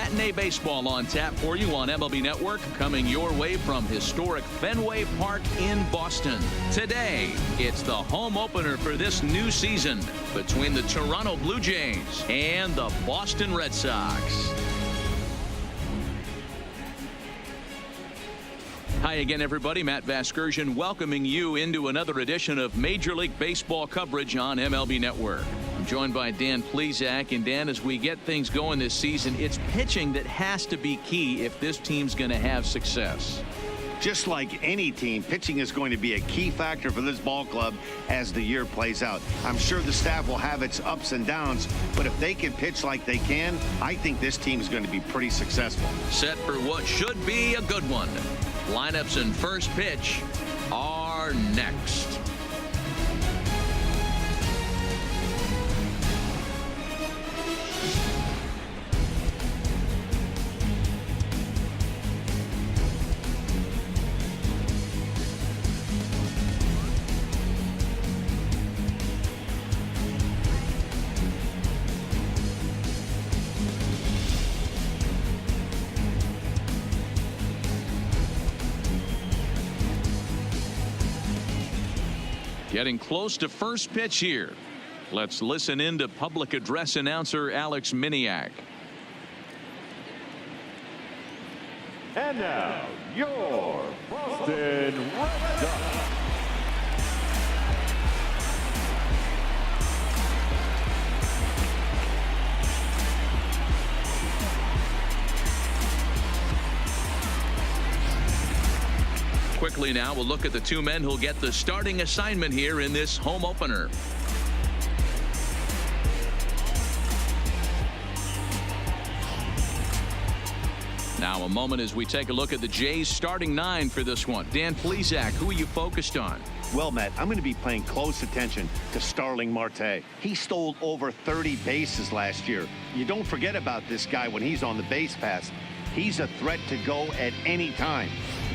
Matinee baseball on tap for you on MLB Network, coming your way from historic Fenway Park in Boston. Today, it's the home opener for this new season between the Toronto Blue Jays and the Boston Red Sox. Hi again, everybody. Matt Vasgersian welcoming you into another edition of Major League Baseball coverage on MLB Network. I'm joined by Dan Plesac. And Dan, as we get things going this season, it's pitching that has to be key if this team's going to have success. Just like any team, pitching is going to be a key factor for this ball club as the year plays out. I'm sure the staff will have its ups and downs, but if they can pitch like they can, I think this team is going to be pretty successful. Set for what should be a good one. Lineups and first pitch are next. Getting close to first pitch here. Let's listen in to public address announcer Alex Miniak. And now, your Boston Red Sox. Quickly now, we'll look at the two men who'll get the starting assignment here in this home opener. Now a moment as we take a look at the Jays starting nine for this one. Dan Plesac, who are you focused on? Well, Matt, I'm going to be paying close attention to Starling Marte. He stole over 30 bases last year. You don't forget about this guy when he's on the base pass. He's a threat to go at any time.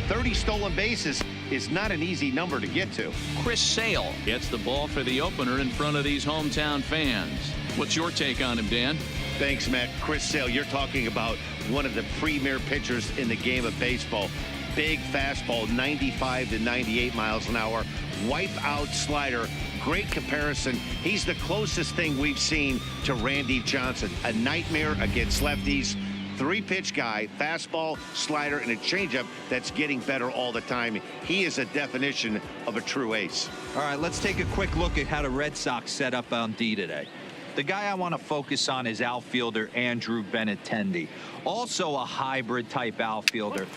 30 stolen bases is not an easy number to get to. Chris Sale gets the ball for the opener in front of these hometown fans. What's your take on him, Dan? Thanks, Matt. Chris Sale, you're talking about one of the premier pitchers in the game of baseball. Big fastball, 95 to 98 miles an hour. Wipe out slider. Great comparison. He's the closest thing we've seen to Randy Johnson. A nightmare against lefties. Three-pitch guy, fastball, slider, and a changeup that's getting better all the time. He is a definition of a true ace. All right, let's take a quick look at how the Red Sox set up on D today. The guy I want to focus on is outfielder Andrew Benintendi, also a hybrid-type outfielder.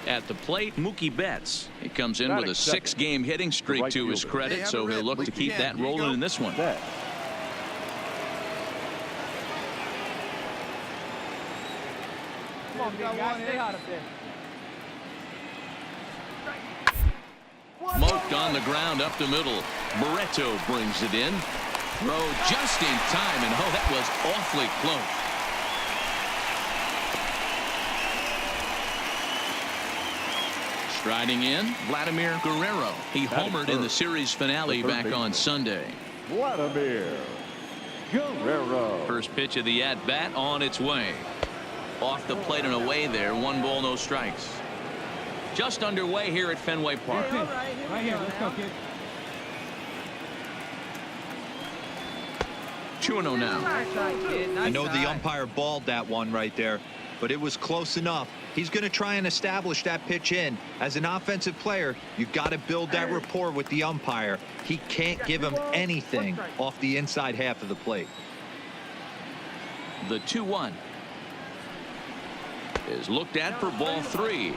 At the plate, Mookie Betts. He comes in with a 6-game hitting streak to his credit, so he'll look to keep that rolling in this one. Moked on the ground up the middle. Barreto brings it in. Throw just in time, and oh, that was awfully close. Striding in, Vladimir Guerrero. He homered in the series finale back on Sunday. Vladimir Guerrero. First pitch of the at-bat on its way. Off the plate and away there. 1 ball, no strikes. Just underway here at Fenway Park. Right here, let's go, kid. 2-0 now. I know the umpire balled that one right there, but it was close enough. He's going to try and establish that pitch in. As an offensive player, you've got to build that rapport with the umpire. He can't give him anything off the inside half of the plate. The 2-1 is looked at for ball 3.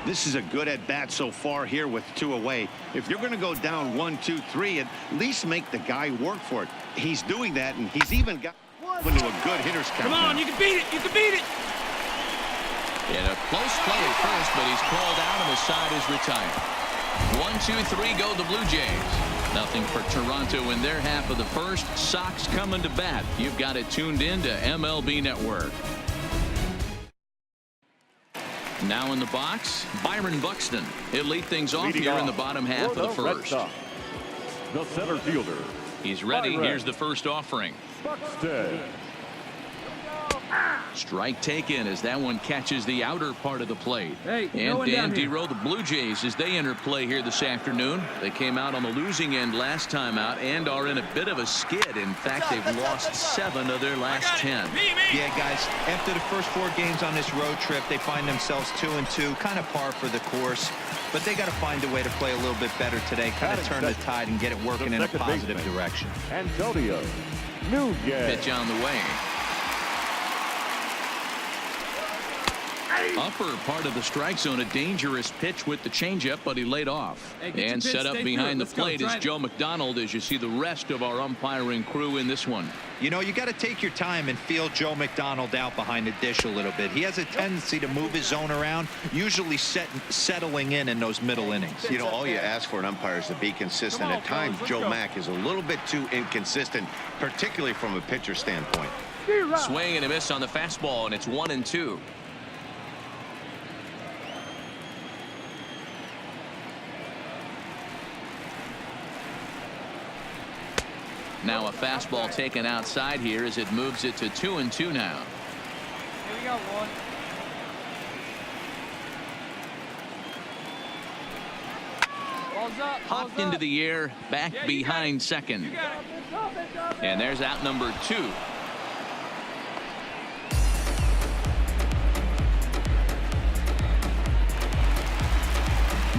This is a good at-bat so far here with 2 away. If you're going to go down 1, 2, 3, at least make the guy work for it. He's doing that, and he's even got into a good hitter's count. Come on, now. you can beat it. You can beat it. In a close play at first, but he's called out and the side is retired. 1, 2, 3 go the Blue Jays. Nothing for Toronto in their half of the first. Sox coming to bat. You've got it tuned in to MLB Network. Now in the box, Byron Buxton. He'll lead things off here in the bottom half of the first. The center fielder, He's ready. Here's the first offering. Buxton. Strike taken as that one catches the outer part of the plate. Hey, no and one down Dan here. Dero, the Blue Jays, as they enter play here this afternoon. They came out on the losing end last time out and are in a bit of a skid. In fact, they've lost 7 of their last 10. Yeah, guys, after the first 4 games on this road trip, they find themselves 2-2, kind of par for the course. But they got to find a way to play a little bit better today, kind of turn the tide and get it working in a positive direction. Antonio Nunez. Pitch on the way. Upper part of the strike zone, a dangerous pitch with the changeup, but he laid off. Hey, and set up behind the plate is Joe. Joe McDonald as you see the rest of our umpiring crew in this one. You know, you got to take your time and feel Joe McDonald out behind the dish a little bit. He has a tendency to move his zone around, usually settling in those middle innings. You know, all you ask for an umpire is to be consistent. At times, Joe Mack is a little bit too inconsistent, particularly from a pitcher standpoint. Swing and a miss on the fastball, and it's 1-2. Now a fastball taken outside here as it moves it to 2-2 now. Here we go, one. Balls up. Popped into the air, back behind second. You got it. And there's out number 2.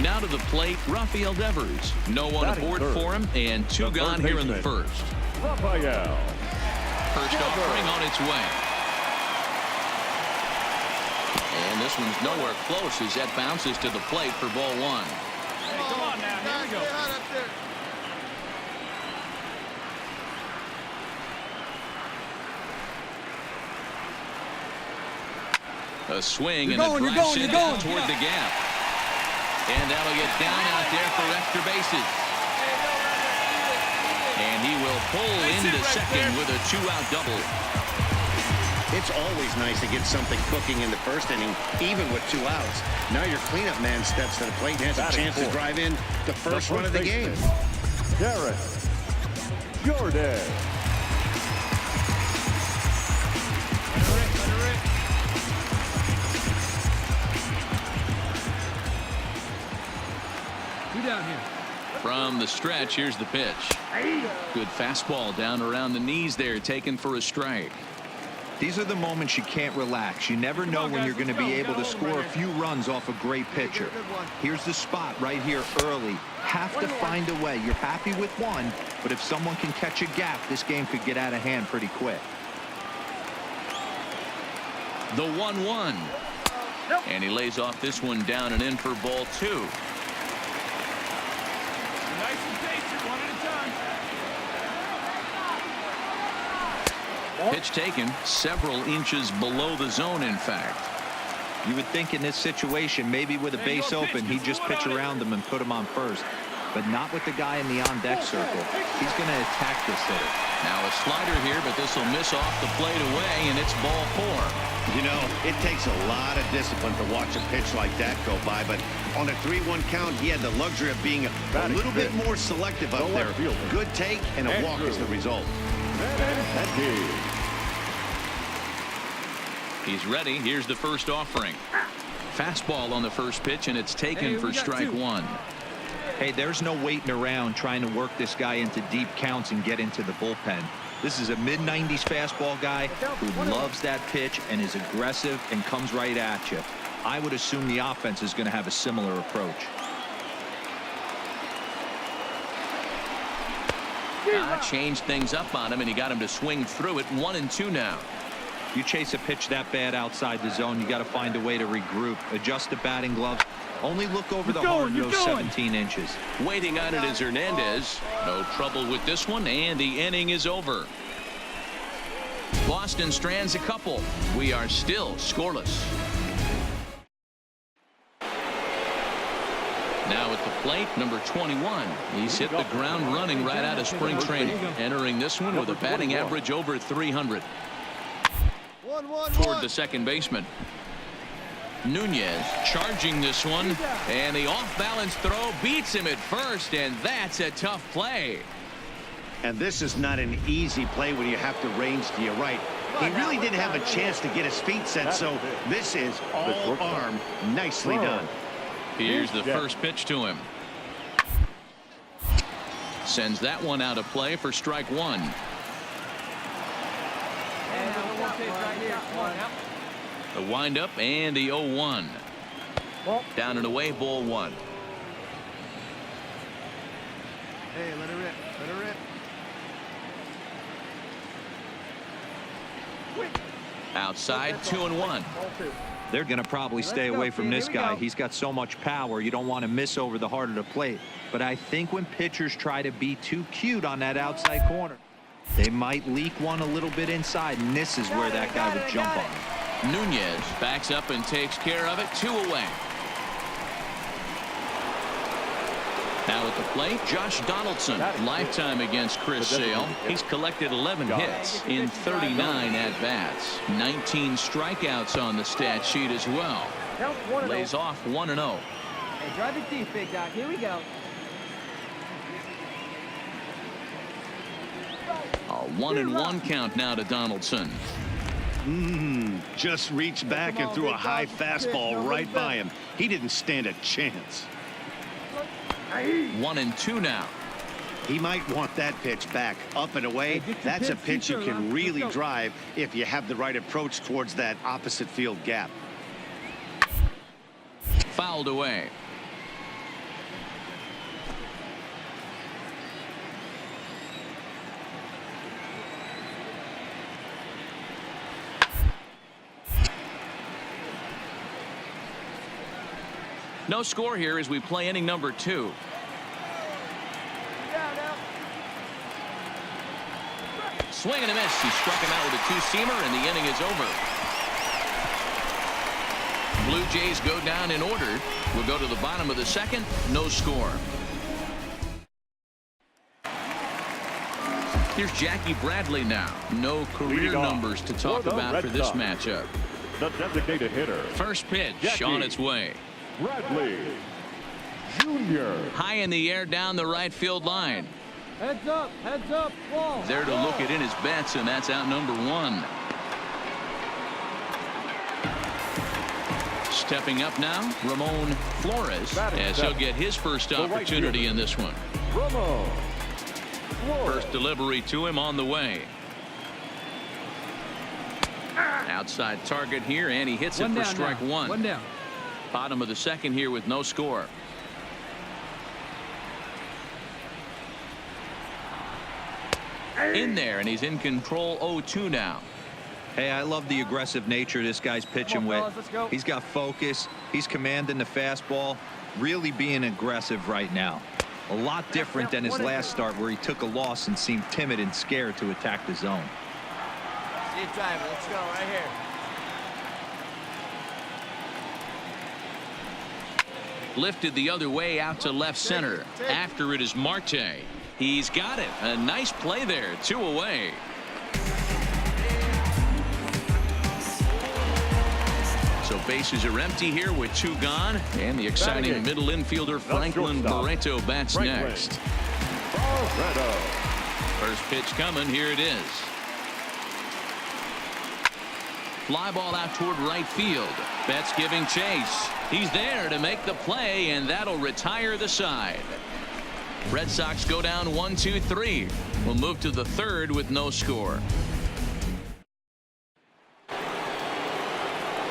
Now to the plate, Rafael Devers. No one aboard for him, and 2 gone here in the first. Rafael. First offering on its way. And this one's nowhere close as that bounces to the plate for ball 1. Hey, come on now. Here we go. A swing and a drive send toward the gap. And that'll get down out there for extra bases. And he will pull into second with a 2-out double. It's always nice to get something cooking in the first inning, even with 2 outs. Now your cleanup man steps to the plate and has a chance to drive in the first run of the game. Derek Jordan. Down here. From the stretch, here's the pitch. Good fastball down around the knees there, taken for a strike. These are the moments you can't relax. You never know when you're going to be able to score a few runs off a great pitcher. Here's the spot right here early. Have to find a way. You're happy with 1, but if someone can catch a gap, this game could get out of hand pretty quick. The 1-1. And he lays off this one down and in for ball 2. Nice and patient, one at a time. Pitch taken several inches below the zone, in fact. You would think in this situation, maybe with a base open, he'd just pitch around him and put him on first. But not with the guy in the on-deck circle. He's going to attack this hitter. Now a slider here, but this will miss off the plate away, and it's ball 4. You know, it takes a lot of discipline to watch a pitch like that go by, but on a 3-1 count, he had the luxury of being a little bit more selective up there. Good take and a walk is the result. He's ready. Here's the first offering. Fastball on the first pitch, and it's taken for strike 1. Hey, there's no waiting around trying to work this guy into deep counts and get into the bullpen. This is a mid-90s fastball guy who loves that pitch and is aggressive and comes right at you. I would assume the offense is going to have a similar approach. Changed things up on him, and he got him to swing through it. 1-2 now. You chase a pitch that bad outside the zone, you got to find a way to regroup, adjust the batting gloves. Only look over the hard nose 17 inches. Waiting on it is Hernandez. No trouble with this one, and the inning is over. Boston strands a couple. We are still scoreless. Now at the plate, number 21. He's hit the ground running right out of spring training. Entering this one with a batting average over 300. Toward the second baseman. Nunez charging this one, and the off-balance throw beats him at first, and that's a tough play. And this is not an easy play when you have to range to your right. He really didn't have a chance to get his feet set, so this is all arm. Nicely done. Here's the first pitch to him. Sends that one out of play for strike one. The windup and the 0-1. Down and away, ball one. Hey, let her rip. Let her rip. Outside, 2-1. They're going to probably stay away from this guy. He's got so much power. You don't want to miss over the heart of the plate. But I think when pitchers try to be too cute on that outside corner, they might leak one a little bit inside, and this is where that guy would jump on. Nunez backs up and takes care of it. 2 away. Now at the plate, Josh Donaldson. Lifetime against Chris Sale. He's collected 11 hits in 39 at-bats. 19 strikeouts on the stat sheet as well. Lays off 1-0. Hey, drive it deep, big dog. Here we go. A 1-1 count now to Donaldson. Just reached back and threw a high fastball right by him. He didn't stand a chance. 1-2 now. He might want that pitch back up and away. That's a pitch you can really drive if you have the right approach towards that opposite field gap. Fouled away. No score here as we play inning number 2. Swing and a miss. He struck him out with a 2-seamer, and the inning is over. Blue Jays go down in order. We'll go to the bottom of the second. No score. Here's Jackie Bradley now. No career numbers to talk about for this matchup. The designated hitter. First pitch Jackie on its way. Bradley Jr. High in the air down the right field line. Heads up, ball. There to look it in his bets, and that's out number 1. Stepping up now, Ramon Flores, as he'll get his first opportunity in this one. Ramon Flores. First delivery to him on the way. Outside target here, and he hits it for strike one. One down. Bottom of the second here with no score. In there, and he's in control. 0-2 now. Hey, I love the aggressive nature this guy's pitching with. Fellas, let's go. He's got focus. He's commanding the fastball. Really being aggressive right now. A lot different than his last start where he took a loss and seemed timid and scared to attack the zone. See you driving. Let's go right here. Lifted the other way out to left center. After it is Marte. He's got it. A nice play there. 2 away. So bases are empty here with 2 gone. And the exciting middle infielder Franklin Barreto bats next. Barreto. First pitch coming. Here it is. Fly ball out toward right field. Betts giving chase. He's there to make the play, and that'll retire the side. Red Sox go down 1-2-3. We'll move to the third with no score.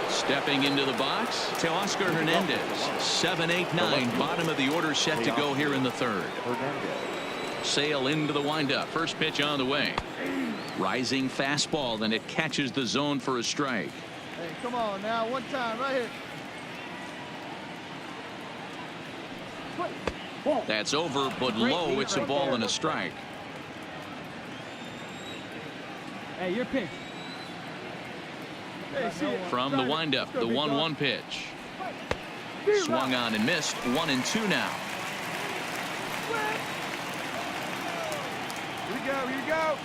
Stepping into the box, Teoscar Hernandez. 7-8-9. Bottom of the order set to go here in the third. Sale into the windup. First pitch on the way. Rising fastball, and it catches the zone for a strike. Hey, come on now. One time right here. That's over, but low. It's a ball and a strike. Hey, your pitch. From the windup, the 1-1 pitch. Swung on and missed. 1-2 now. Here we go.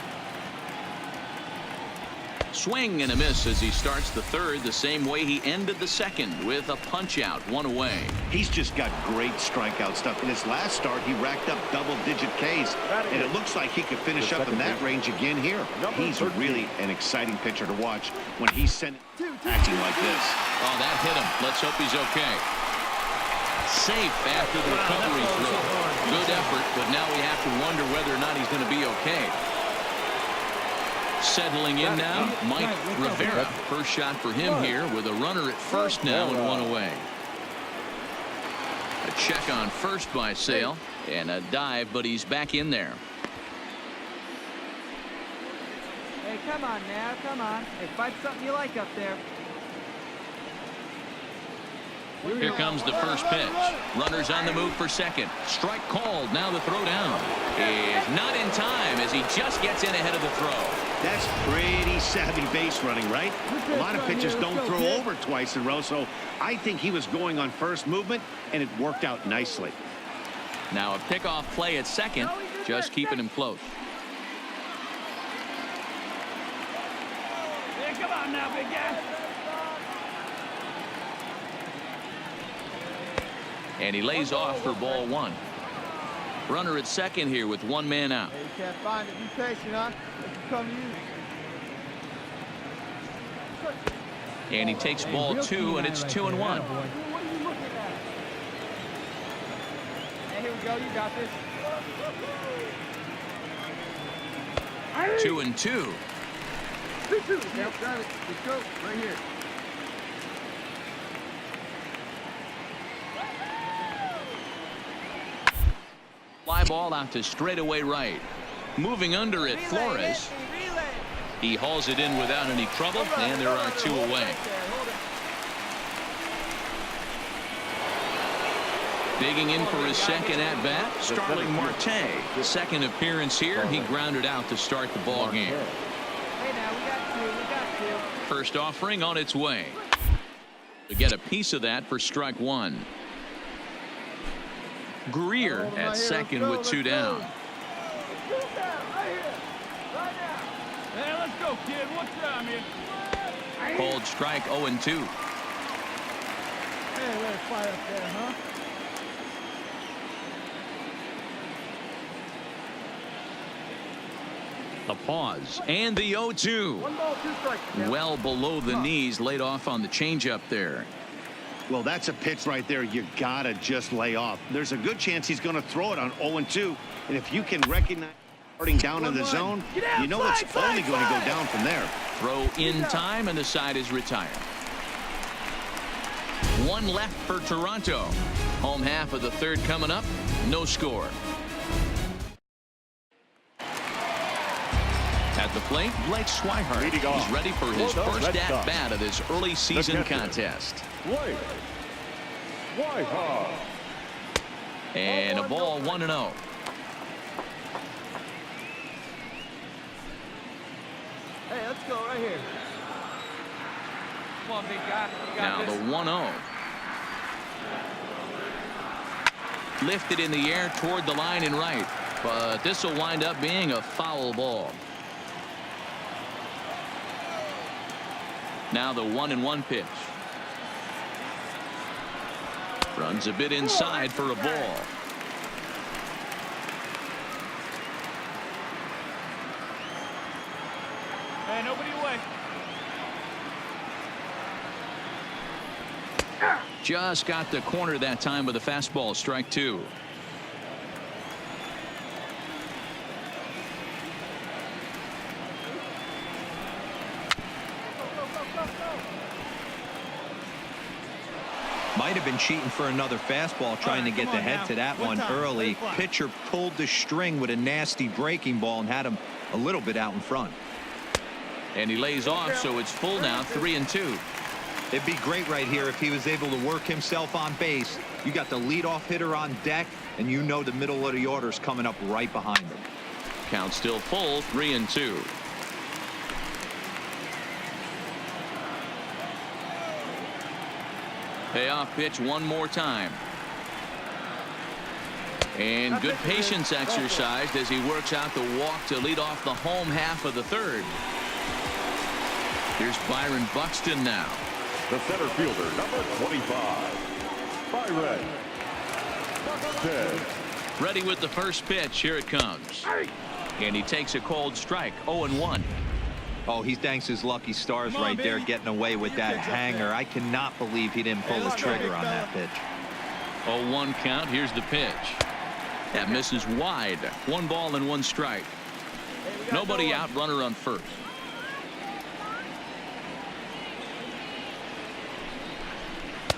Swing and a miss as he starts the third the same way he ended the second, with a punch out, 1 away. He's just got great strikeout stuff. In his last start, he racked up double-digit Ks, and it looks like he could finish up in that range again here. He's really an exciting pitcher to watch when he's acting like this. Oh, that hit him. Let's hope he's okay. Safe after the recovery throw. Good effort, but now we have to wonder whether or not he's going to be okay. Settling in now, Mike Rivera. First shot for him here with a runner at first now and 1 away. A check on first by Sale and a dive, but he's back in there. Hey, come on now, come on. Hey, find something you like up there. Here comes the first pitch. Runners on the move for second. Strike called. Now the throw down is not in time as he just gets in ahead of the throw. That's pretty savvy base running, right? A lot of pitchers don't throw over twice in a row, so I think he was going on first movement, and it worked out nicely. Now a pickoff play at second, just keeping him close. Hey, come on now, big guy. And he lays off for ball 1. Runner at second here with 1 man out. Hey, you can't find it. Be patient, huh? Let it come to you. And he takes ball 2, and it's 2-1. What are you looking at? Hey, here we go. You got this. 2-2. Yep, got it. Let's go. Right here. Fly ball out to straightaway right. Moving under it, Flores. He hauls it in without any trouble, and there are 2 away. Digging in for his second at-bat, Starling Marte. Second appearance here, he grounded out to start the ball game. Hey, now, we got 2. First offering on its way. To get a piece of that for strike 1. Greer at second with 2 down. Hey, let's go, kid. What's time here? Called strike 0-2. Hey, let it fire up there, huh? A pause and the 0-2. 1 ball, 2 strikes. Well below the knees, laid off on the changeup there. Well, that's a pitch right there you gotta just lay off. There's a good chance he's going to throw it on 0-2, and if you can recognize starting down in the zone, you know it's only going to go down from there. Throw in time, and the side is retired. 1 left for Toronto. Home half of the third coming up. No score. At the plate, Blake Swihart. He's ready for his first at-bat of this early season contest. And a ball 1-0. Hey, let's go right here. Come on, big guy. Now the 1-0. Lifted in the air toward the line and right, but this will wind up being a foul ball. Now the 1-1 pitch. Runs a bit inside for a ball. Hey, nobody away. Just got the corner that time with a fastball, strike 2. Might have been cheating for another fastball, trying to get the head to that one early. Pitcher pulled the string with a nasty breaking ball and had him a little bit out in front. And he lays off, so it's full now, 3-2. It'd be great right here if he was able to work himself on base. You got the leadoff hitter on deck, and you know the middle of the order's coming up right behind him. Count still full, 3-2. Payoff pitch one more time. And good patience exercised as he works out the walk to lead off the home half of the third. Here's Byron Buxton now. The center fielder, number 25, Byron Buxton. Ready with the first pitch. Here it comes. And he takes a cold strike. 0-1. Oh, he thanks his lucky stars right there, getting away with that hanger. I cannot believe he didn't pull the trigger on that pitch. 0-1 count. Here's the pitch. That misses wide. 1 ball and 1 strike. Nobody out. Runner on first.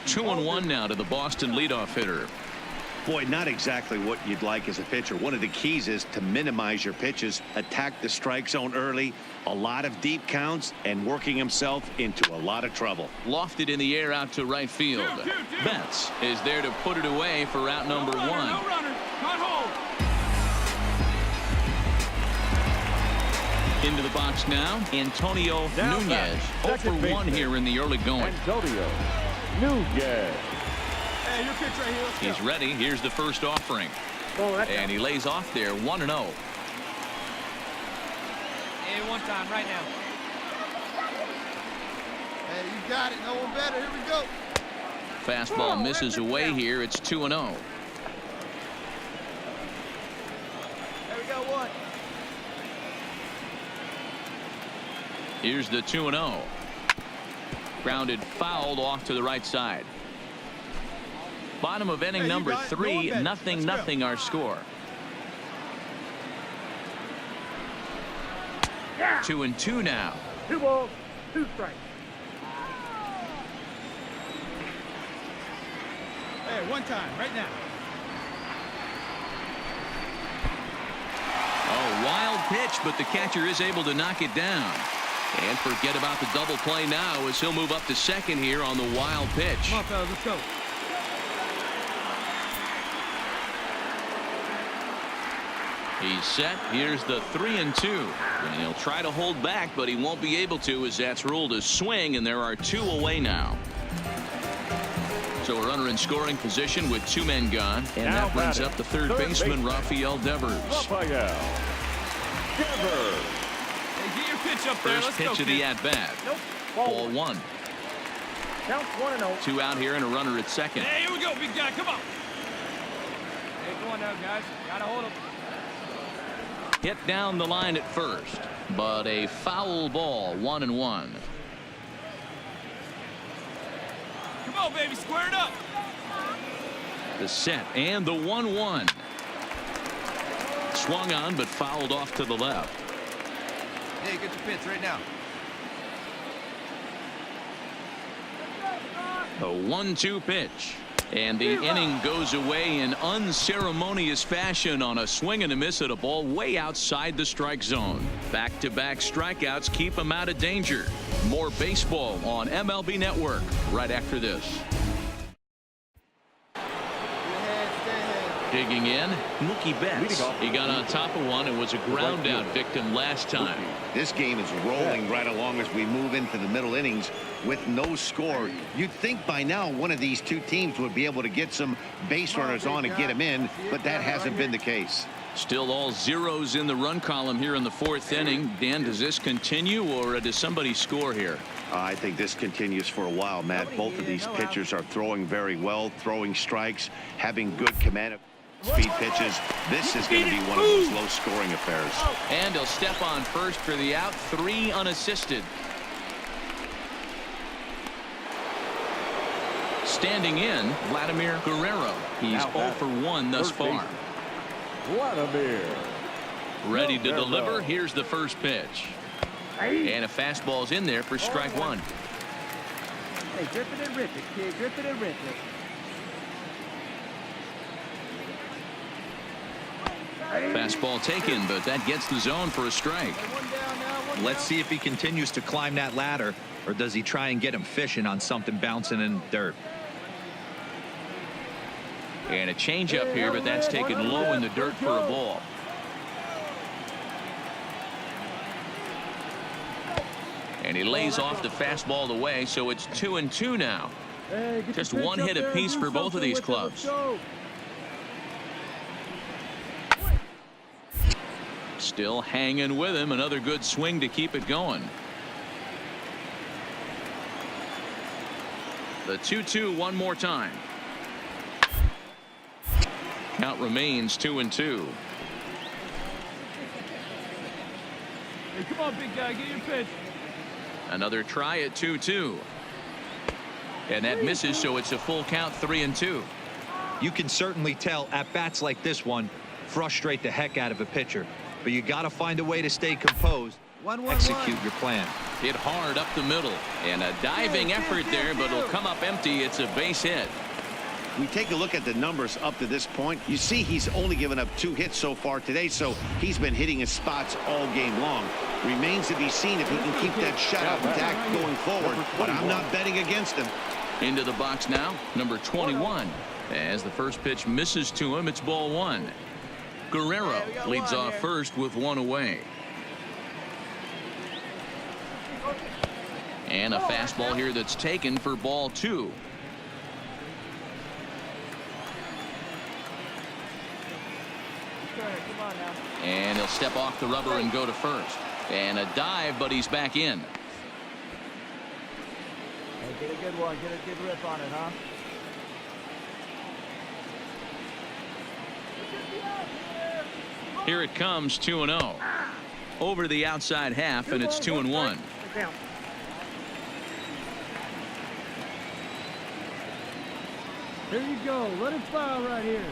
Two and 1 now to the Boston leadoff hitter. Boy, not exactly what you'd like as a pitcher. One of the keys is to minimize your pitches, attack the strike zone early, a lot of deep counts, and working himself into a lot of trouble. Lofted in the air out to right field. Betts is there to put it away for out number 1. No runner. Not hold. Into the box now, Antonio Now Nunez. back, 0 for second 1 baseman. here in the early going. Antonio Nunez. Hey, your pitch right here. Let's He's go. ready. Here's the first offering. And he lays off there. 1-0. Hey, one time right now. Hey, you got it. No one better. Here we go. Fastball misses away here. It's 2-0. There we go, one. Here's the 2-0. Grounded fouled off to the right side. Bottom of inning Hey, you number got it. 3. Go on, Nothing, let's go. nothing our score. 2-2 now. 2 balls, 2 strikes. Hey, one time right now. Oh, wild pitch, but the catcher is able to knock it down. And forget about the double play now as he'll move up to second here on the wild pitch. Come on, fellas, let's go. He's set. Here's the 3-2. And he'll try to hold back, but he won't be able to as that's ruled a swing, and there are 2 away now. So a runner in scoring position with 2 men gone. And Now that brings batting, up the third third baseman, baseman. Rafael Devers. Rafael Devers. Hey, get your pitch up there. First Let's go, pitch of the kid. at-bat. Nope. Ball 1. Counts 1-0. 2 out here and a runner at second. Hey, here we go, big guy. Come on. Hey, go on now, guys. Gotta hold him. Hit down the line at first, but a foul ball. 1-1. Come on, baby. Square it up. The set and the 1-1. Swung on but fouled off to the left. Hey, get your pitch right now. A 1-2 pitch. And the inning goes away in unceremonious fashion on a swing and a miss at a ball way outside the strike zone. Back-to-back strikeouts keep him out of danger. More baseball on MLB Network right after this. Digging in, Mookie Betts. He got on top of one and was a ground out victim last time. This game is rolling right along as we move into the middle innings with no score. You'd think by now one of these 2 teams would be able to get some base runners on and get them in, but that hasn't been the case. Still all zeros in the run column here in the 4th inning. Dan, does this continue or does somebody score here? I think this continues for a while, Matt. Both of these pitchers are throwing very well, throwing strikes, having good command of speed pitches. This is going to be one of those low-scoring affairs. And he'll step on first for the out. 3 unassisted. Standing in, Vladimir Guerrero. He's Now 0 for 1 thus third far. baseman, Vladimir. Ready to Guerrero. deliver. Here's the first pitch. And a fastball's in there for strike 1. Hey, grip it and rip it, kid. Grip it and rip it. Fastball taken, but that gets the zone for a strike. One down now. One Let's down. see if he continues to climb that ladder, or does he try and get him fishing on something bouncing in the dirt. And a changeup here, but that's taken low in the dirt for a ball. And he lays off the fastball away, so it's 2-2 now. Hey, get Just your pitch one up hit there and apiece do for both of something these with it. clubs. Let's go. Still hanging with him. Another good swing to keep it going. The 2-2 one more time. Count remains 2-2. Hey, come on, big guy, get your pitch. Another try at 2-2. And that misses, so it's a full count, 3-2. You can certainly tell at bats like this one frustrate the heck out of a pitcher, but you got to find a way to stay composed. Execute your plan. Hit hard up the middle, and a diving effort there, but it'll come up empty. It's a base hit. We take a look at the numbers up to this point. You see he's only given up 2 hits so far today, so he's been hitting his spots all game long. Remains to be seen if he can keep that shutout intact going forward, but I'm not betting against him. Into the box now, number 21. As the first pitch misses to him, it's ball 1. Guerrero leads off first with 1 away. And a fastball here that's taken for ball 2. And he'll step off the rubber and go to first. And a dive, but he's back in. Hey, get a good one. Get a good rip on it, huh? Here it comes, 2-0. Over the outside half, and it's 2-1. Here you go. Let it fly right here.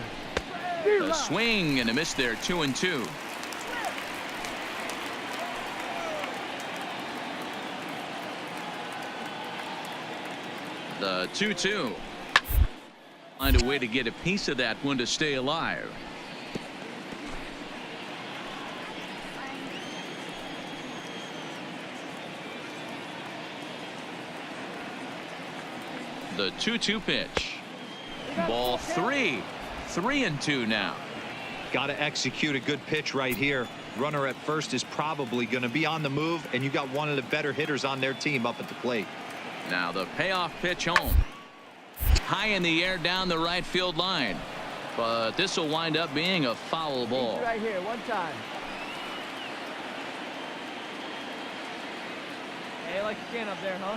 A swing and a miss there, 2-2. The 2-2. Find a way to get a piece of that one to stay alive. The 2-2 pitch. Ball 3. 3-2 now. Got to execute a good pitch right here. Runner at first is probably going to be on the move, and you got one of the better hitters on their team up at the plate. Now the payoff pitch home. High in the air down the right field line. But this will wind up being a foul ball. Right here, one time. Hey, like you can up there, huh?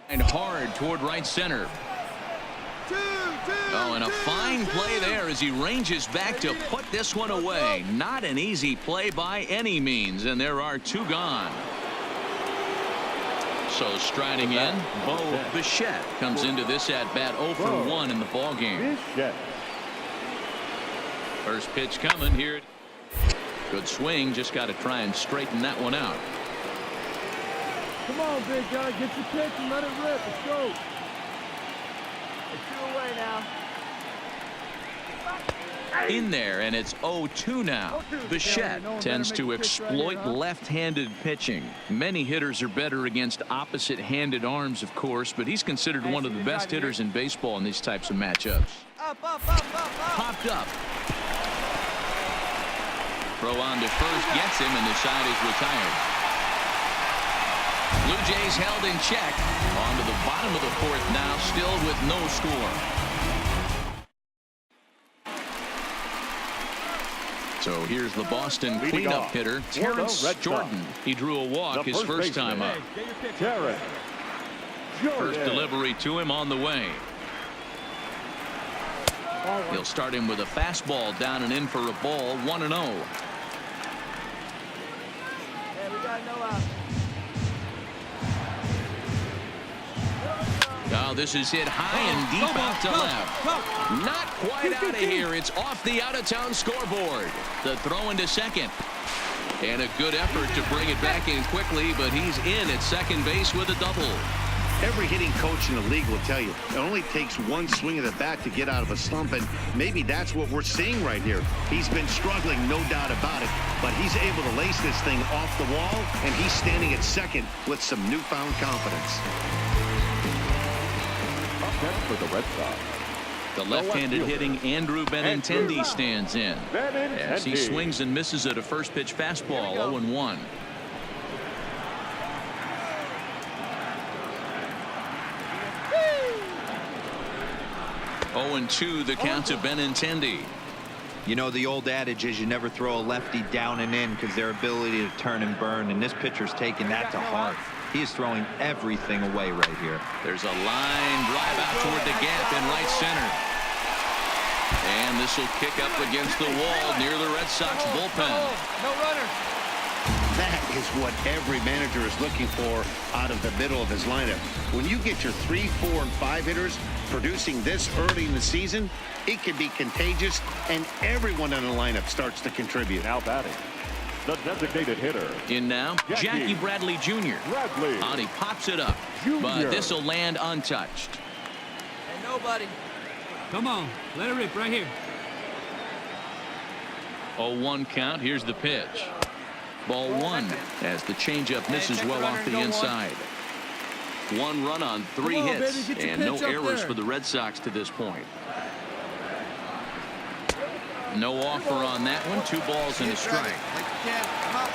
And hard toward right center. Oh, and a fine play there as he ranges back to put this one away. Not an easy play by any means, and there are 2 gone. So striding in, Bo Bichette comes into this at bat 0 for 1 in the ball game. First pitch coming here. Good swing, just got to try and straighten that one out. Come on, big guy, get your pitch and let it rip. Let's go. It's 2 away now. In there, and it's 0-2 now. Bichette tends to exploit left-handed pitching. Many hitters are better against opposite-handed arms, of course, but he's considered one of the best hitters in baseball in these types of matchups. Popped up. Throw on to first, gets him, and the side is retired. Blue Jays held in check. On to the bottom of the 4th now, still with no score. So here's the Boston cleanup hitter, Terrence Jordan. He drew a walk his first time up. First delivery to him on the way. He'll start him with a fastball down and in for a ball, 1-0. Yeah, we got no out. Now this is hit high and deep out to left. Not quite out of here. It's off the out-of-town scoreboard. The throw into second. And a good effort to bring it back in quickly, but he's in at second base with a double. Every hitting coach in the league will tell you it only takes one swing of the bat to get out of a slump, and maybe that's what we're seeing right here. He's been struggling, no doubt about it, but he's able to lace this thing off the wall, and he's standing at second with some newfound confidence. For the Red Sox. The left-handed hitting Andrew Benintendi stands in as he swings and misses at a first pitch fastball, 0-1. And 2 the count to Benintendi. You know, the old adage is you never throw a lefty down and in because their ability to turn and burn, and this pitcher's taking that to heart. He is throwing everything away right here. There's a line drive out toward the gap in right center. And this will kick up against the wall near the Red Sox bullpen. No runner. That is what every manager is looking for out of the middle of his lineup. When you get your 3, 4, and 5 hitters producing this early in the season, it can be contagious, and everyone in the lineup starts to contribute. Now batting, the designated hitter. In now, Jackie Bradley Jr. And he pops it up, but this will land untouched. Hey, nobody. Come on, let it rip right here. 0-1 count. Here's the pitch. Ball 1 as the changeup misses well off the inside. 1 run on 3 hits and no errors for the Red Sox to this point. No offer on that one. 2 balls and a strike. Like you can. Come on.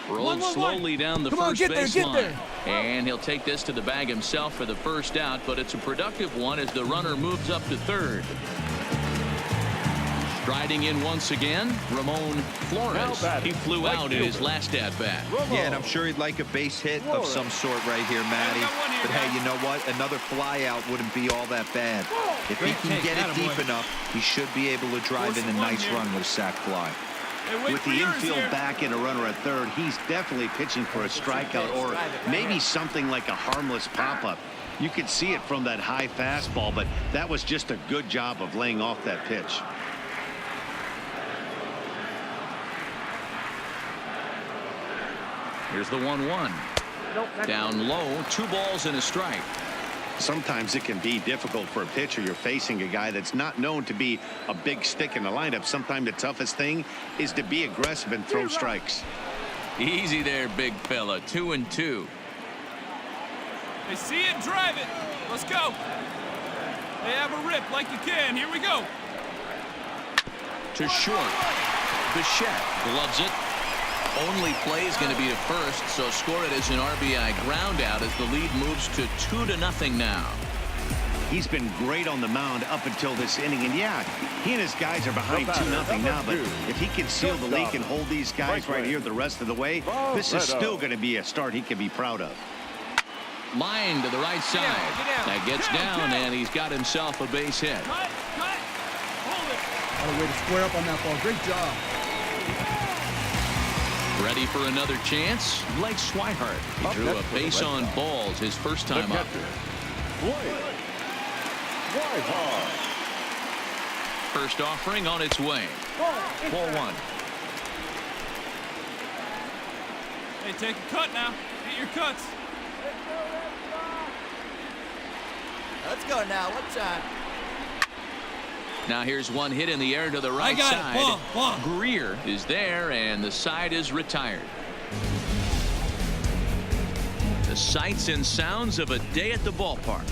Rolled slowly down the first baseline. And he'll take this to the bag himself for the first out, but it's a productive one as the runner moves up to third. Striding in once again, Ramon Flores. He flew out in his last at-bat. Yeah, and I'm sure he'd like a base hit of some sort right here, Matty. But hey, you know what? Another flyout wouldn't be all that bad. If he can get it deep enough, he should be able to drive in a nice run with a sac fly. With the infield back and a runner at third, he's definitely pitching for a strikeout or maybe something like a harmless pop-up. You could see it from that high fastball, but that was just a good job of laying off that pitch. Here's the 1-1. Down low, 2 balls and a strike. Sometimes it can be difficult for a pitcher. You're facing a guy that's not known to be a big stick in the lineup. Sometimes the toughest thing is to be aggressive and throw strikes. Easy there, big fella. 2-2. They see it, drive it. Let's go. They have a rip like you can. Here we go. To short. Bichette gloves it. Only play is going to be to first, so score it as an RBI ground out as the lead moves to 2-0 now. He's been great on the mound up until this inning, and yeah, he and his guys are behind 2-0 now, but if he can seal the lead and hold these guys right here the rest of the way, this is still going to be a start he can be proud of. Line to the right side. That gets down, and he's got himself a base hit. Cut. Hold it. What a way to square up on that ball. Great job. Ready for another chance? Blake Swihart. He drew a base on balls his first time up. First offering on its way. Ball 1. Hey, take a cut now. Get your cuts. Let's go now. What time? Now here's one hit in the air to the right side. Greer is there, and the side is retired. The sights and sounds of a day at the ballpark.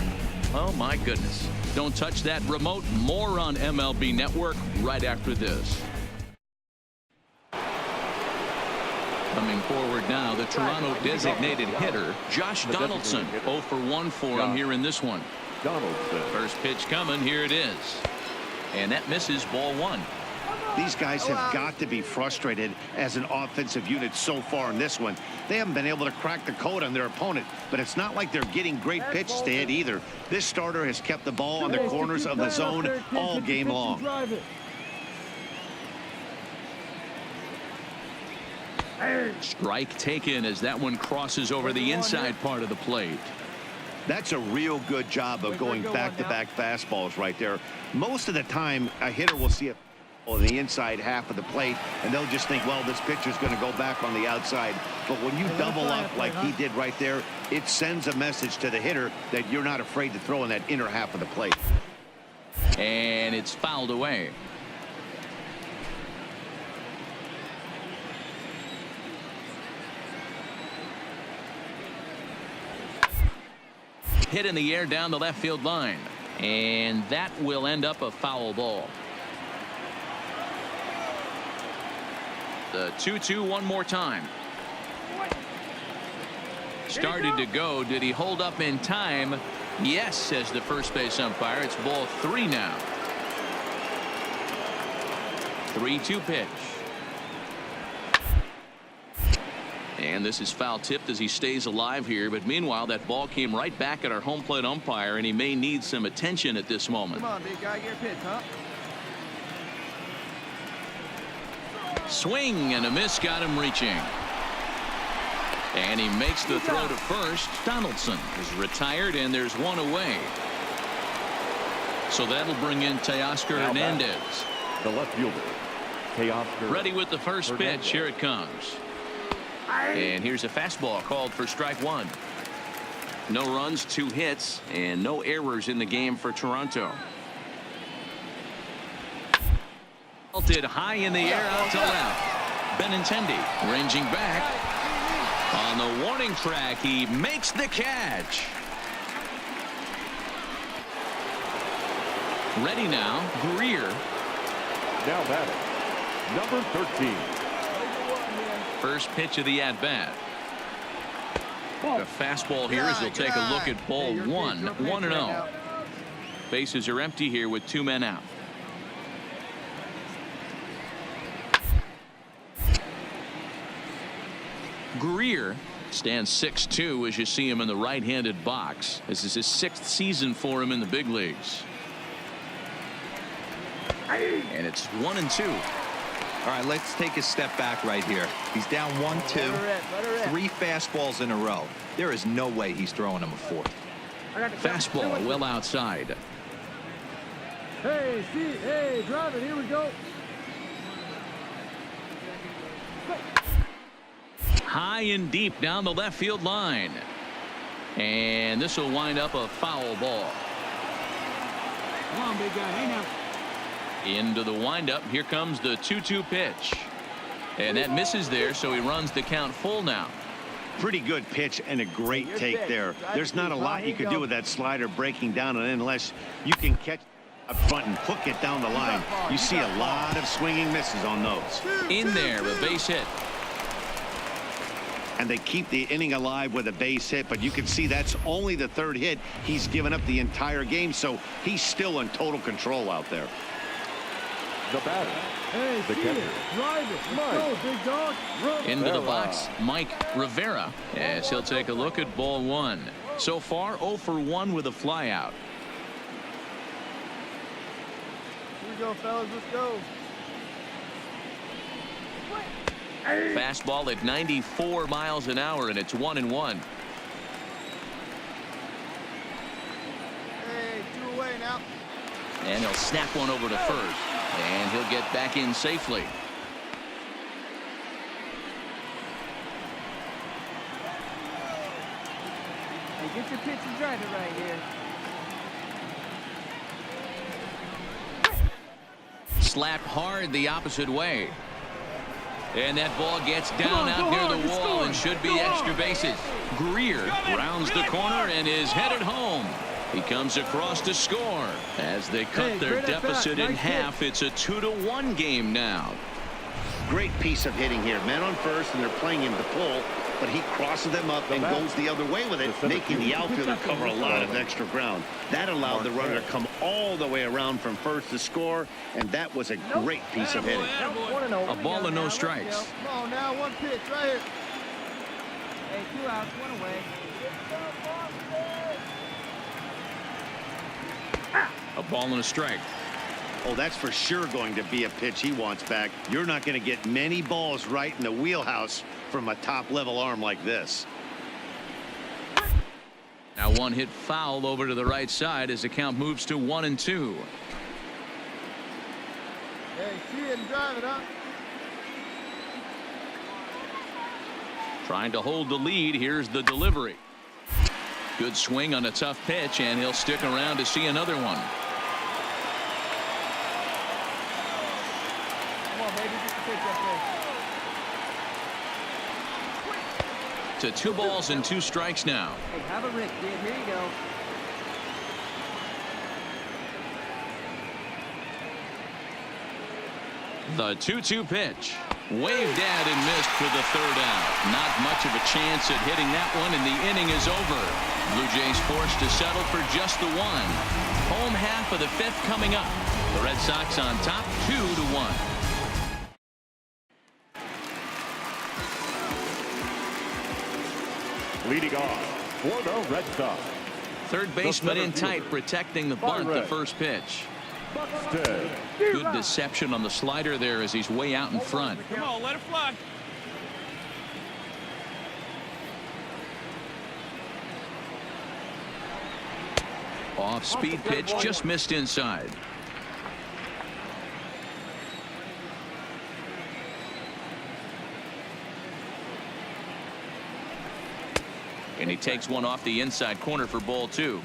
Oh, my goodness. Don't touch that remote. More on MLB Network right after this. Coming forward now, the Toronto designated hitter, Josh Donaldson. 0 for 1 for him here in this one. First pitch coming. Here it is. And that misses. Ball 1. These guys have got to be frustrated as an offensive unit so far in this one. They haven't been able to crack the code on their opponent, but it's not like they're getting great pitches to hit either. This starter has kept the ball on the corners of the zone all game long. Strike taken as that one crosses over the inside part of the plate. That's a real good job of going back-to-back fastballs right there. Most of the time, a hitter will see it on the inside half of the plate, and they'll just think, well, this pitcher's going to go back on the outside. But when you double up like he did right there, it sends a message to the hitter that you're not afraid to throw in that inner half of the plate. And it's fouled away. Hit in the air down the left field line, and that will end up a foul ball. The 2-2 one more time. Started to go. Did he hold up in time? Yes, says the first base umpire. It's ball 3 now. 3-2 pitch. And this is foul tipped as he stays alive here. But meanwhile, that ball came right back at our home plate umpire, and he may need some attention at this moment. Come on, big guy, get your pitch, huh? Swing and a miss got him reaching. And he makes the throw to first. Donaldson is retired, and there's one away. So that'll bring in Teoscar Hernandez. The left fielder, Teoscar. Ready with the first pitch. Here it comes. And here's a fastball called for strike one. No runs, 2 hits, and no errors in the game for Toronto. Vaulted high in the air out to left. Benintendi ranging back. On the warning track, he makes the catch. Ready now, Greer. Now batting, number 13. First pitch of the at-bat. The fastball here as he'll take a look at ball one. 1-0. Bases are empty here with 2 men out. Greer stands 6'2" as you see him in the right-handed box. This is his 6th season for him in the big leagues. And it's 1-2. All right, let's take a step back right here. He's down 1-2, 3 fastballs in a row. There is no way he's throwing him a 4th. Fastball well outside. Hey, see, hey, drive it. Here we go. High and deep down the left field line. And this will wind up a foul ball. Come on, big guy. Hang out. Into the windup. Here comes the 2-2 pitch. And that misses there, so he runs the count full now. Pretty good pitch and a great take there. There's not a lot you could do with that slider breaking down, and unless you can catch up front and hook it down the line, you see a lot of swinging misses on those. In there, a base hit. And they keep the inning alive with a base hit, but you can see that's only the 3rd hit he's given up the entire game, so he's still in total control out there. The batter, Hey, the see catcher, it. Drive it. Let's go, big dog. Run. Into the box, Mike Rivera, as he'll take a look at ball one. So far, 0 for 1 with a flyout. Here we go, fellas. Let's go. Fastball at 94 miles an hour, and it's 1-1. Hey, 2 away now. And he'll snap one over to first. And he'll get back in safely. Hey, get your pitch and drive it right here. Slapped hard the opposite way. And that ball gets down out near the wall and should be extra bases. Greer rounds the corner and is headed home. He comes across to score as they cut their deficit in half. It's a 2-1 game now. Great piece of hitting here. Men on first, and they're playing him to pull, but he crosses them up and goes the other way with it, making the outfielder cover a lot of extra ground. That allowed the runner to come all the way around from first to score, and that was a great piece of hitting. A ball and no strikes. Come on now, 1 pitch right here. Hey, 2 outs, 1 away. A ball and a strike. Oh, that's for sure going to be a pitch he wants back. You're not going to get many balls right in the wheelhouse from a top-level arm like this. Now 1 hit foul over to the right side as the count moves to 1-2. Hey, see it and drive it, huh? Trying to hold the lead. Here's the delivery. Good swing on a tough pitch, and he'll stick around to see another one. Come on, baby, get the pitch up there. To 2 balls and 2 strikes now. Hey, have a rip, kid. Here you go. The 2-2 pitch. Waved at and missed for the 3rd out. Not much of a chance at hitting that one, and the inning is over. Blue Jays forced to settle for just the 1. Home half of the 5th coming up. The Red Sox on top 2-1. Leading off for the Red Sox. Third baseman in tight, protecting the bunt. The first pitch. Good deception on the slider there as he's way out in front. Come on, let it fly. Off speed pitch, just missed inside. And he takes one off the inside corner for ball 2.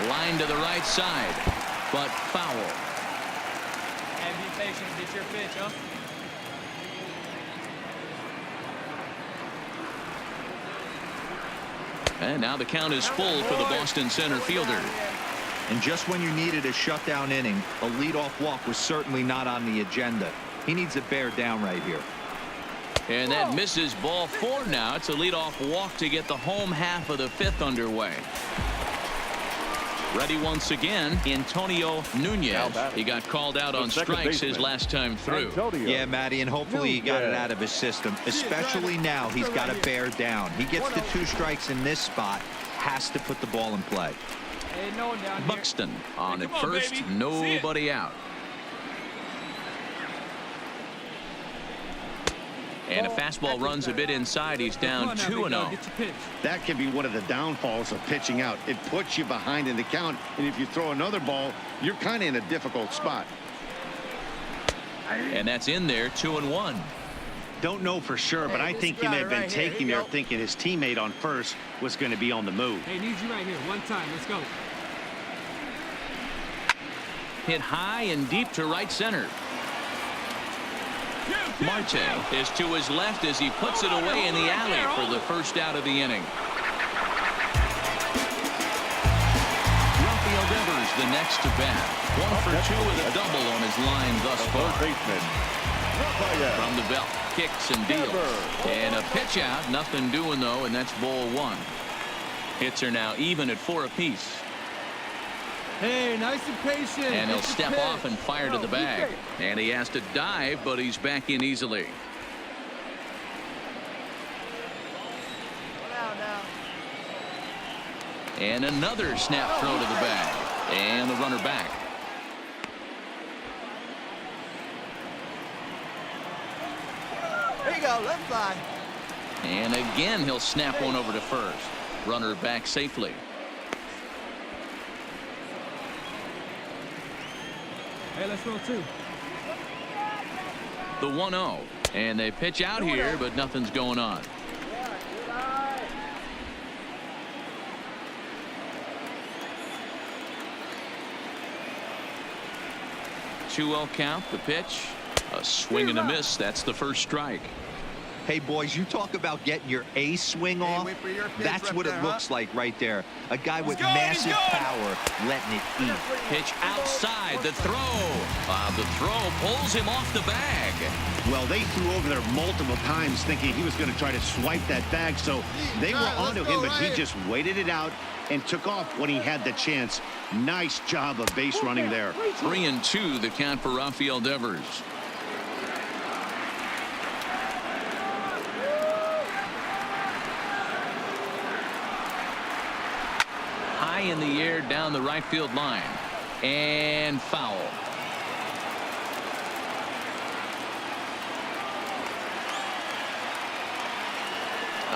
Line to the right side, but foul. And be patient. Get your pitch, huh? And now the count is full for the Boston center fielder. And just when you needed a shutdown inning, a leadoff walk was certainly not on the agenda. He needs to bear down right here. And that misses ball 4 now. It's a leadoff walk to get the home half of the 5th underway. Ready once again, Antonio Nunez. He got called out on strikes his last time through. Yeah, Matty, and hopefully he got it out of his system. Especially now, he's got to bear down. He gets the 2 strikes in this spot, has to put the ball in play. Hey, no one down here. Buxton on at first, baby. nobody out. And a fastball runs a bit inside. He's down 2-0. That can be one of the downfalls of pitching out. It puts you behind in the count, and if you throw another ball, you're kind of in a difficult spot. And that's in there, 2-1. Don't know for sure, but I think he may have been taking there thinking his teammate on first was going to be on the move. Hey, need you right here. One time. Let's go. Hit high and deep to right center. Marte is to his left as he puts it away in the alley for the first out of the inning. Rafael Devers the next to bat. 1 for 2 with a double on his line thus far. From the belt, kicks and deals. And a pitch out, nothing doing though, and that's ball 1. Hits are now even at 4 apiece. Hey, nice and patient. And he'll step off and fire to the bag. And he has to dive, but he's back in easily. And another snap throw to the bag. And the runner back. There you go. Let's fly. And again, he'll snap one over to first. Runner back safely. Hey, let's roll 2. The 1-0. And they pitch out here, but nothing's going on. Two-0 count. The pitch. A swing and a miss. That's the first strike. Hey, boys, you talk about getting your A swing off. That's what it looks like right there. A guy with massive power letting it eat. Pitch outside. The throw. The throw pulls him off the bag. Well, they threw over there multiple times thinking he was going to try to swipe that bag, so they were onto him, but he just waited it out and took off when he had the chance. Nice job of base running there. 3-2 the count for Rafael Devers. High in the air down the right field line. And foul.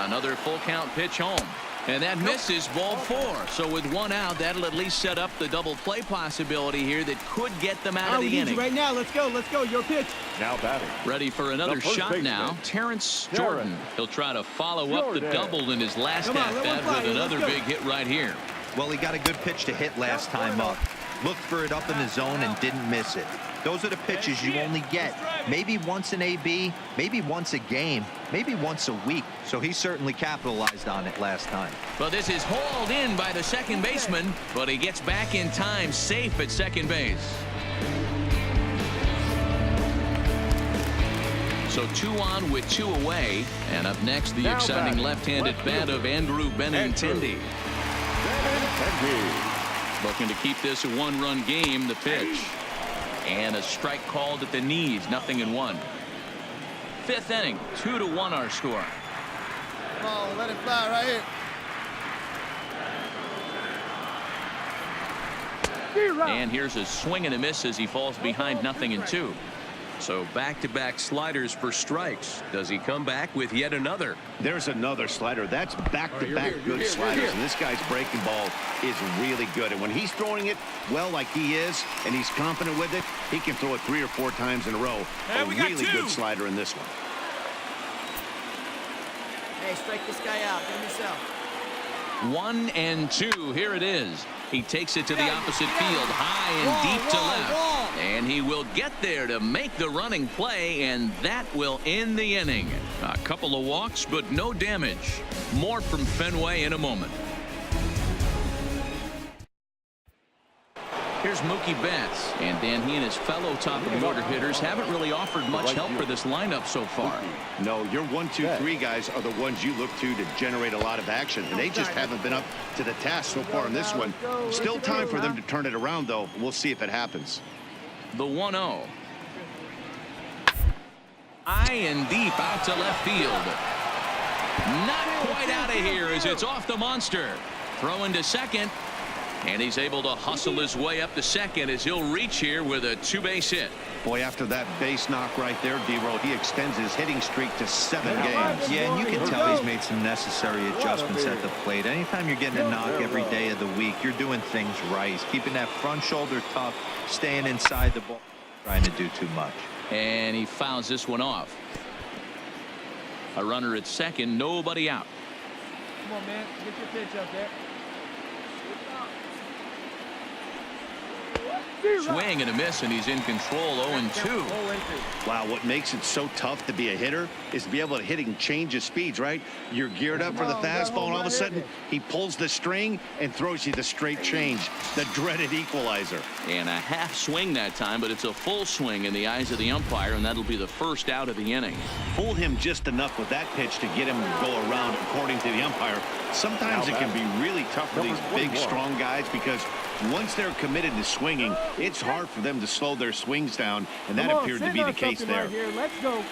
Another full count pitch home. And that misses ball 4. So with 1 out, that'll at least set up the double play possibility here that could get them out of the inning. Right now, let's go. Let's go. Your pitch. Now batting. Ready for another shot now. Terrence Jordan. He'll try to follow up the double in his last at-bat with another big hit right here. Well, he got a good pitch to hit last time up. Looked for it up in the zone and didn't miss it. Those are the pitches you only get maybe once in AB, maybe once a game, maybe once a week. So he certainly capitalized on it last time. Well, this is hauled in by the second baseman, but he gets back in time, safe at second base. So 2 on with 2 away. And up next, the exciting left-handed bat of Andrew Benintendi. Looking to keep this a 1-run game. The pitch. And a strike called at the knees. 0-1. Fifth inning. 2-1 our score. Come on, let it fly right here. And here's a swing and a miss as he falls behind 0-2. So back-to-back sliders for strikes. Does he come back with yet another? There's another slider. That's back-to-back good sliders. And this guy's breaking ball is really good. And when he's throwing it well like he is, and he's confident with it, he can throw it 3 or 4 times in a row. Hey, a really good slider in this one. Hey, strike this guy out. Get him yourself. 1-2. Here it is. He takes it to the opposite field, high and deep to left. And he will get there to make the running play, and that will end the inning. A couple of walks, but no damage. More from Fenway in a moment. Here's Mookie Betts, and Dan, he and his fellow top-of-the-order hitters haven't really offered much help for this lineup so far. No, your 1, 2, 3 guys are the ones you look to generate a lot of action, and they just haven't been up to the task so far in this one. Still time for them to turn it around, though. We'll see if it happens. The 1-0. High and deep out to left field. Not quite out of here as it's off the monster. Throw into second. And he's able to hustle his way up to second as he'll reach here with a 2-base hit. Boy, after that base knock right there, D-Roll, he extends his hitting streak to 7 games. Yeah, and you can tell he's made some necessary adjustments at the plate. Anytime you're getting a knock every day of the week, you're doing things right. He's keeping that front shoulder tough, staying inside the ball, trying to do too much. And he fouls this one off. A runner at second, nobody out. Come on, man. Get your pitch up there. Swing and a miss, and he's in control. 0-2. Wow, what makes it so tough to be a hitter is to be able to hit and change his speeds, right? You're geared up for the fastball, and all of a sudden he pulls the string and throws you the straight change, the dreaded equalizer. And a half swing that time, but it's a full swing in the eyes of the umpire, and that'll be the first out of the inning. Fool him just enough with that pitch to get him to go around, according to the umpire. Sometimes it can be really tough for these big, strong guys because once they're committed to swinging, it's hard for them to slow their swings down, and that appeared to be the case there. Right, let's go.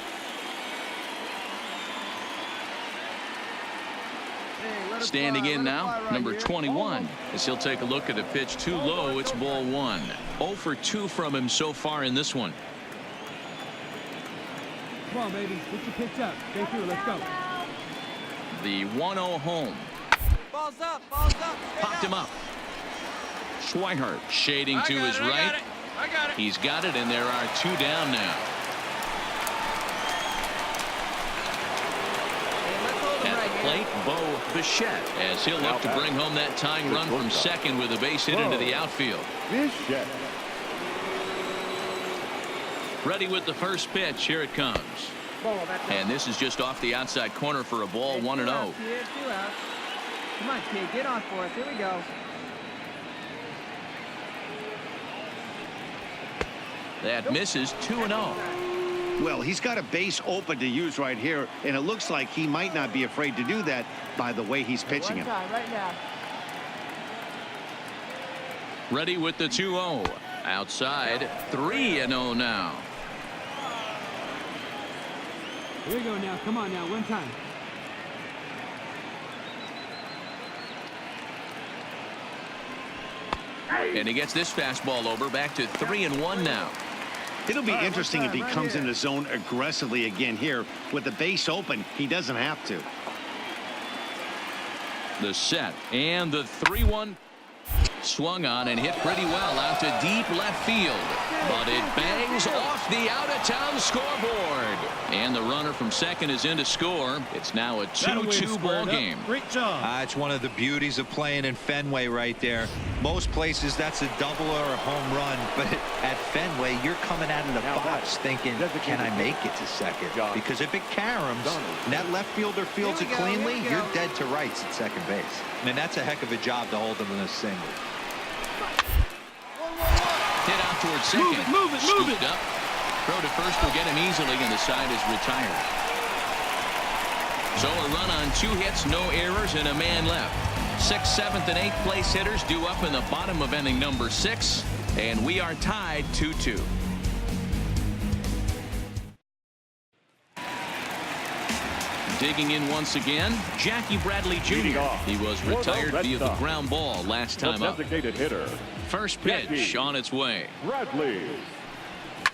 Standing in now, number 21, as he'll take a look at a pitch too low. It's ball 1. 0 for 2 from him so far in this one. Come on, baby. Get your pitch up. Stay through. Let's go. The 1-0 home. Balls up. Balls up. Popped him up. Schweihart shading to his right. I got it. He's got it, and there are 2 down now. At the plate, Bo Bichette, as he'll look to bring home that tying run from second with a base hit into the outfield. Bichette. Ready with the first pitch. Here it comes. And this is just off the outside corner for a ball. 1-0. Come on, kid. Get on for us. Here we go. That misses. 2-0. Well, he's got a base open to use right here, and it looks like he might not be afraid to do that by the way he's pitching him. Right now. Ready with the 2-0. Outside. 3-0 now. Here we go now. Come on now. One time. And he gets this fastball over. Back to 3-1 now. It'll be interesting if he comes in the zone aggressively again here. With the base open, he doesn't have to. The set and the 3-1 swung on and hit pretty well out to deep left field, but it bangs off the out-of-town scoreboard, and the runner from second is in to score. It's now a 2-2 ball game. Great job. It's one of the beauties of playing in Fenway right there. Most places that's a double or a home run, but at Fenway you're coming out of the box thinking, can I make it to second? Because if it caroms and that left fielder fields it cleanly, you're dead to rights at second base. And that's a heck of a job to hold them in a single. Hit out towards second. Move it. Scooped up. Throw to first will get him easily, and the side is retired. So a run on 2 hits, no errors, and a man left. 6th, 7th, and 8th place hitters due up in the bottom of inning number 6, and we are tied 2-2. Digging in once again, Jackie Bradley Jr. He was retired via the ground ball last time up. Designated hitter. First pitch on its way. Bradley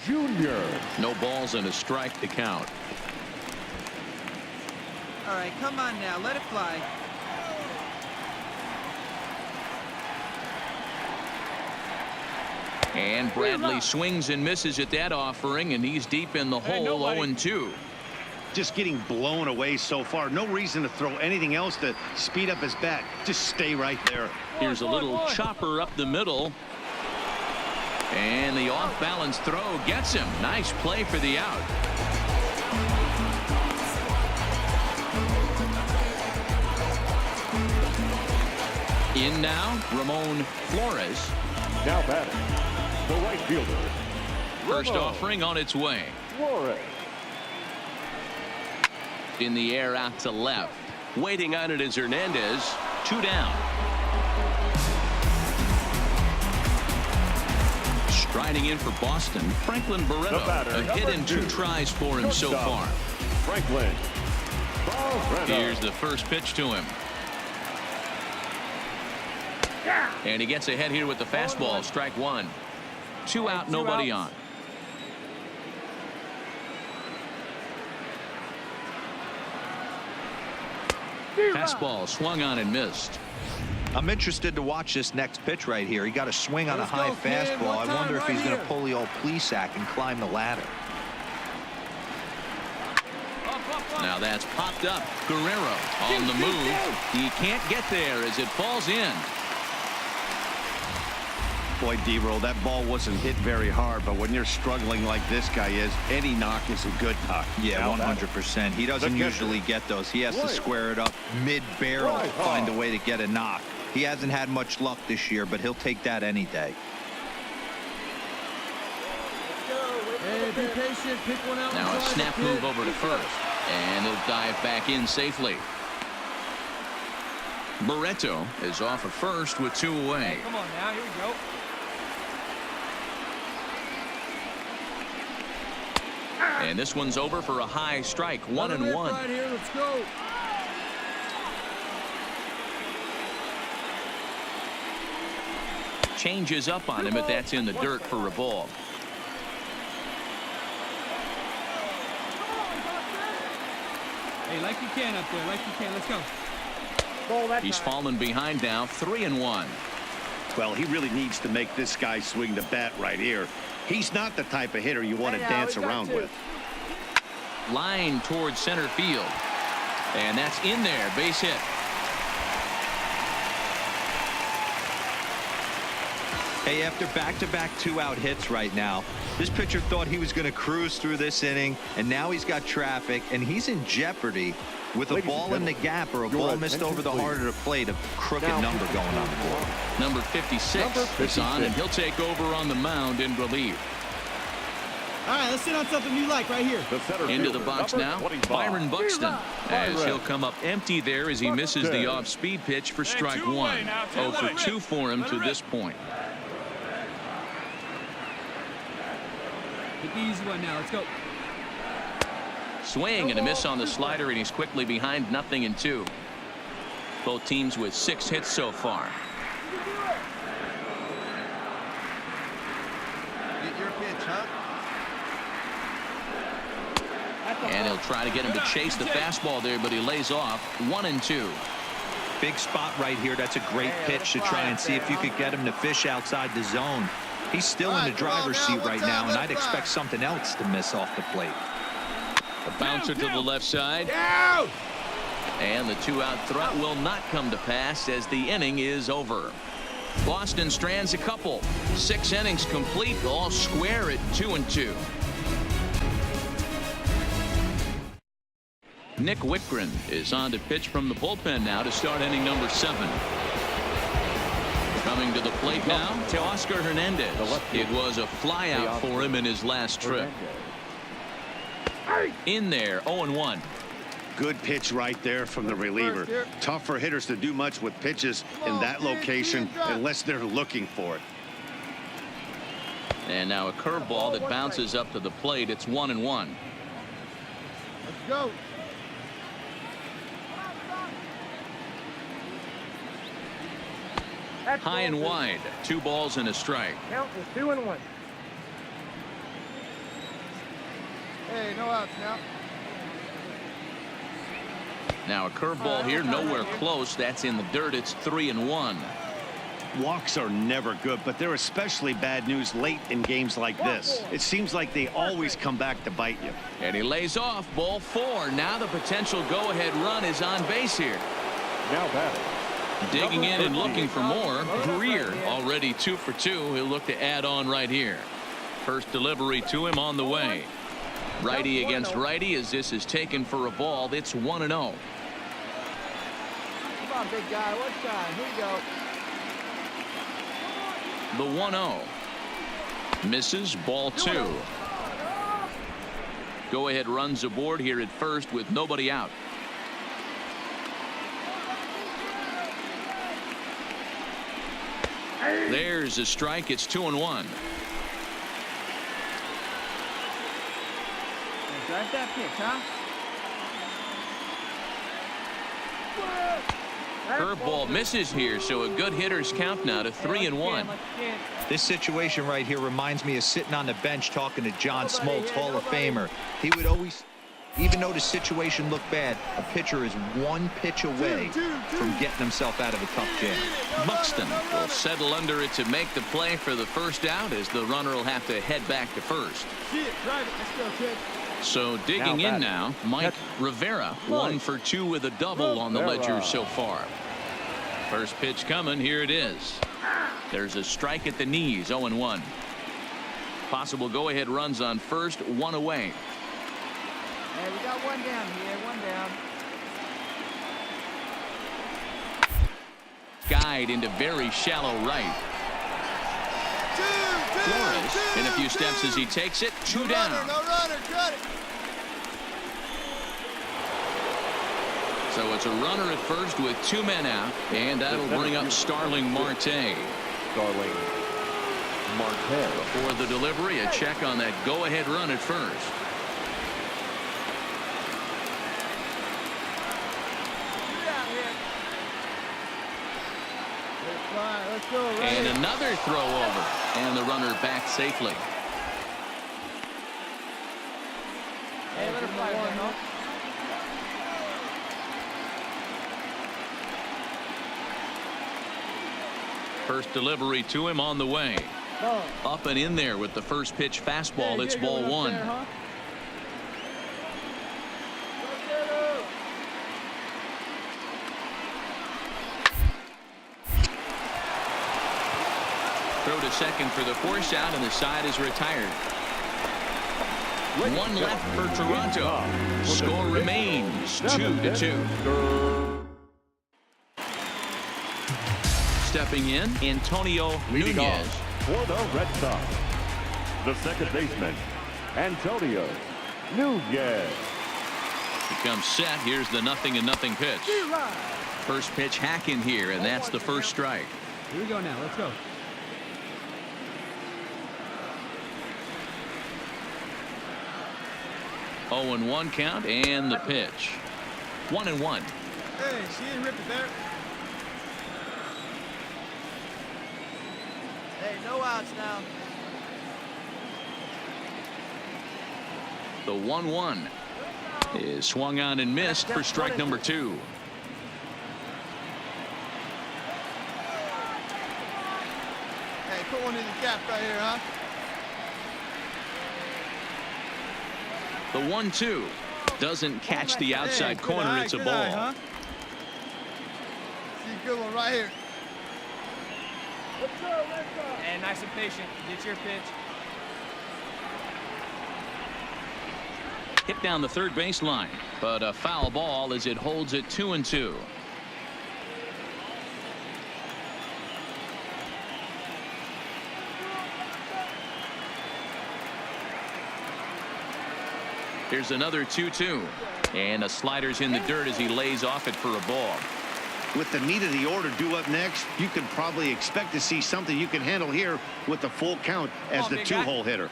Jr. No balls and a strike to count. All right, come on now, let it fly. And Bradley swings and misses at that offering, and he's deep in the hole. 0-2. Just getting blown away so far. No reason to throw anything else to speed up his bat. Just stay right there. Here's a little chopper up the middle. And the off-balance throw gets him. Nice play for the out. In now, Ramon Flores. Now batting, the right fielder. First offering on its way. Flores. In the air out to left. Waiting on it is Hernandez. 2 down. Striding in for Boston, Franklin Barreto. A hit in 2 tries for him so far. Franklin Barreto. Here's the first pitch to him. And he gets ahead here with the fastball. Strike 1. 2 out, nobody on. Fastball swung on and missed. I'm interested to watch this next pitch right here. He got a swing on a high fastball. I wonder if he's going to pull the old Plesac and climb the ladder. Now that's popped up. Guerrero on the move. He can't get there as it falls in. Boy, D-Roll, that ball wasn't hit very hard, but when you're struggling like this guy is, any knock is a good knock. Yeah, 100%. He doesn't usually get those. He has to square it up mid-barrel to find a way to get a knock. He hasn't had much luck this year, but he'll take that any day. Hey, be patient. Pick one out. Now a snap move over to first, and he'll dive back in safely. Barreto is off of first with 2 away. Hey, come on now, here we go. And this one's over for a high strike. 1-1. Right here, let's go. Changes up on him, but that's in the dirt for a ball. Hey, like you can up there, like you can. Let's go. He's fallen behind now. 3-1. Well, he really needs to make this guy swing the bat right here. He's not the type of hitter you want to dance around with. Line towards center field. And that's in there. Base hit. Hey, after back-to-back 2-out hits right now, this pitcher thought he was going to cruise through this inning, and now he's got traffic, and he's in jeopardy with a ball in the gap or a ball missed over the heart of the plate. A crooked number going on the board. Number 56 is on, and he'll take over on the mound in relief. All right, let's sit on something you like right here. Into the box now, Byron Buxton, as he'll come up empty there as he misses the off-speed pitch for strike 1. 0 for 2 for him to this point. Take the easy one now. Let's go. Swing and a miss on the slider, and he's quickly behind 0-2. Both teams with 6 hits so far. Get your pitch, huh? And he'll try to get him to chase the fastball there, but he lays off. 1-2. Big spot right here. That's a great pitch to try and see if you could get him to fish outside the zone. He's still in the driver's seat right now, and I'd expect something else to miss off the plate. A bouncer to the left side. And the 2-out threat will not come to pass as the inning is over. Boston strands a couple. 6 innings complete, all square at 2-2. Nick Whitgren is on to pitch from the bullpen now to start inning number 7. Coming to the plate now, Teoscar Hernandez. It was a flyout for him in his last trip. In there, 0-1. Good pitch right there from the reliever. Tough for hitters to do much with pitches in that location unless they're looking for it. And now a curveball that bounces up to the plate. It's 1-1. Let's go. High and wide. 2 balls and a strike. Count is 2-1. Hey, no outs now. Now a curveball here, nowhere close. That's in the dirt. It's 3-1. Walks are never good, but they're especially bad news late in games like this. It seems like they always come back to bite you. And he lays off. Ball 4. Now the potential go-ahead run is on base here. Now batting. Digging in and looking for more. Greer already 2 for 2. He'll look to add on right here. First delivery to him on the way. Righty against righty as this is taken for a ball. It's 1-0. Come on, big guy. One time. Here you go. The 1-0. Misses. Ball 2. Go ahead runs aboard here at first with nobody out. There's a strike. It's 2-1. Drive that pitch, huh? Curveball misses here, so a good hitter's count now to 3-1. This situation right here reminds me of sitting on the bench talking to John Smoltz, Hall of Famer. He would always, even though the situation looked bad, a pitcher is 1 pitch away from getting himself out of a tough jam. Buxton will settle under it to make the play for the first out as the runner will have to head back to first. See it, drive it. Let's go, kid. So digging in now, Mike Rivera, 1 for 2 with a double on the ledger so far. First pitch coming. Here it is. There's a strike at the knees. 0-1. Possible go-ahead runs on first. 1 away. Hey, we got 1 down here. 1 down. Guide into very shallow right. Flores in a few steps as he takes it. 2 down. No runner, cut it. So it's a runner at first with 2 men out, and that'll bring up Starling Marte. Starling Marte. Before the delivery, a check on that go-ahead run at first. Let's go, right And here. another throw over, and the runner back safely. Hey, let her fly one, huh? First delivery to him on the way. Up and in there with the first pitch fastball. It's ball 1. Throw to second for the force out, and the side is retired. 1 left for Toronto. Score remains 2-2. Stepping in, Antonio Leading Nunez. off for the Red Sox, the second baseman, Antonio Nunez. Becomes set. Here's the 0-0 pitch. First pitch hack in here, and that's the first strike. Here we go now. Let's go. Oh, 0-1 count, and the pitch. 1-1. Hey, she didn't rip it there. Hey, no outs now. The 1-1 is swung on and missed for strike number 2. Hey, put one in the gap right here, huh? The 1-2 doesn't catch the outside corner. It's a ball. Huh? See a good one right here. Let's go, let's go. And nice and patient. Get your pitch. Hit down the third baseline, but a foul ball as it holds it 2-2. Here's another 2-2, and a slider's in the dirt as he lays off it for a ball. With the meat of the order due up next, you can probably expect to see something you can handle here with the full count as the 2-hole hitter.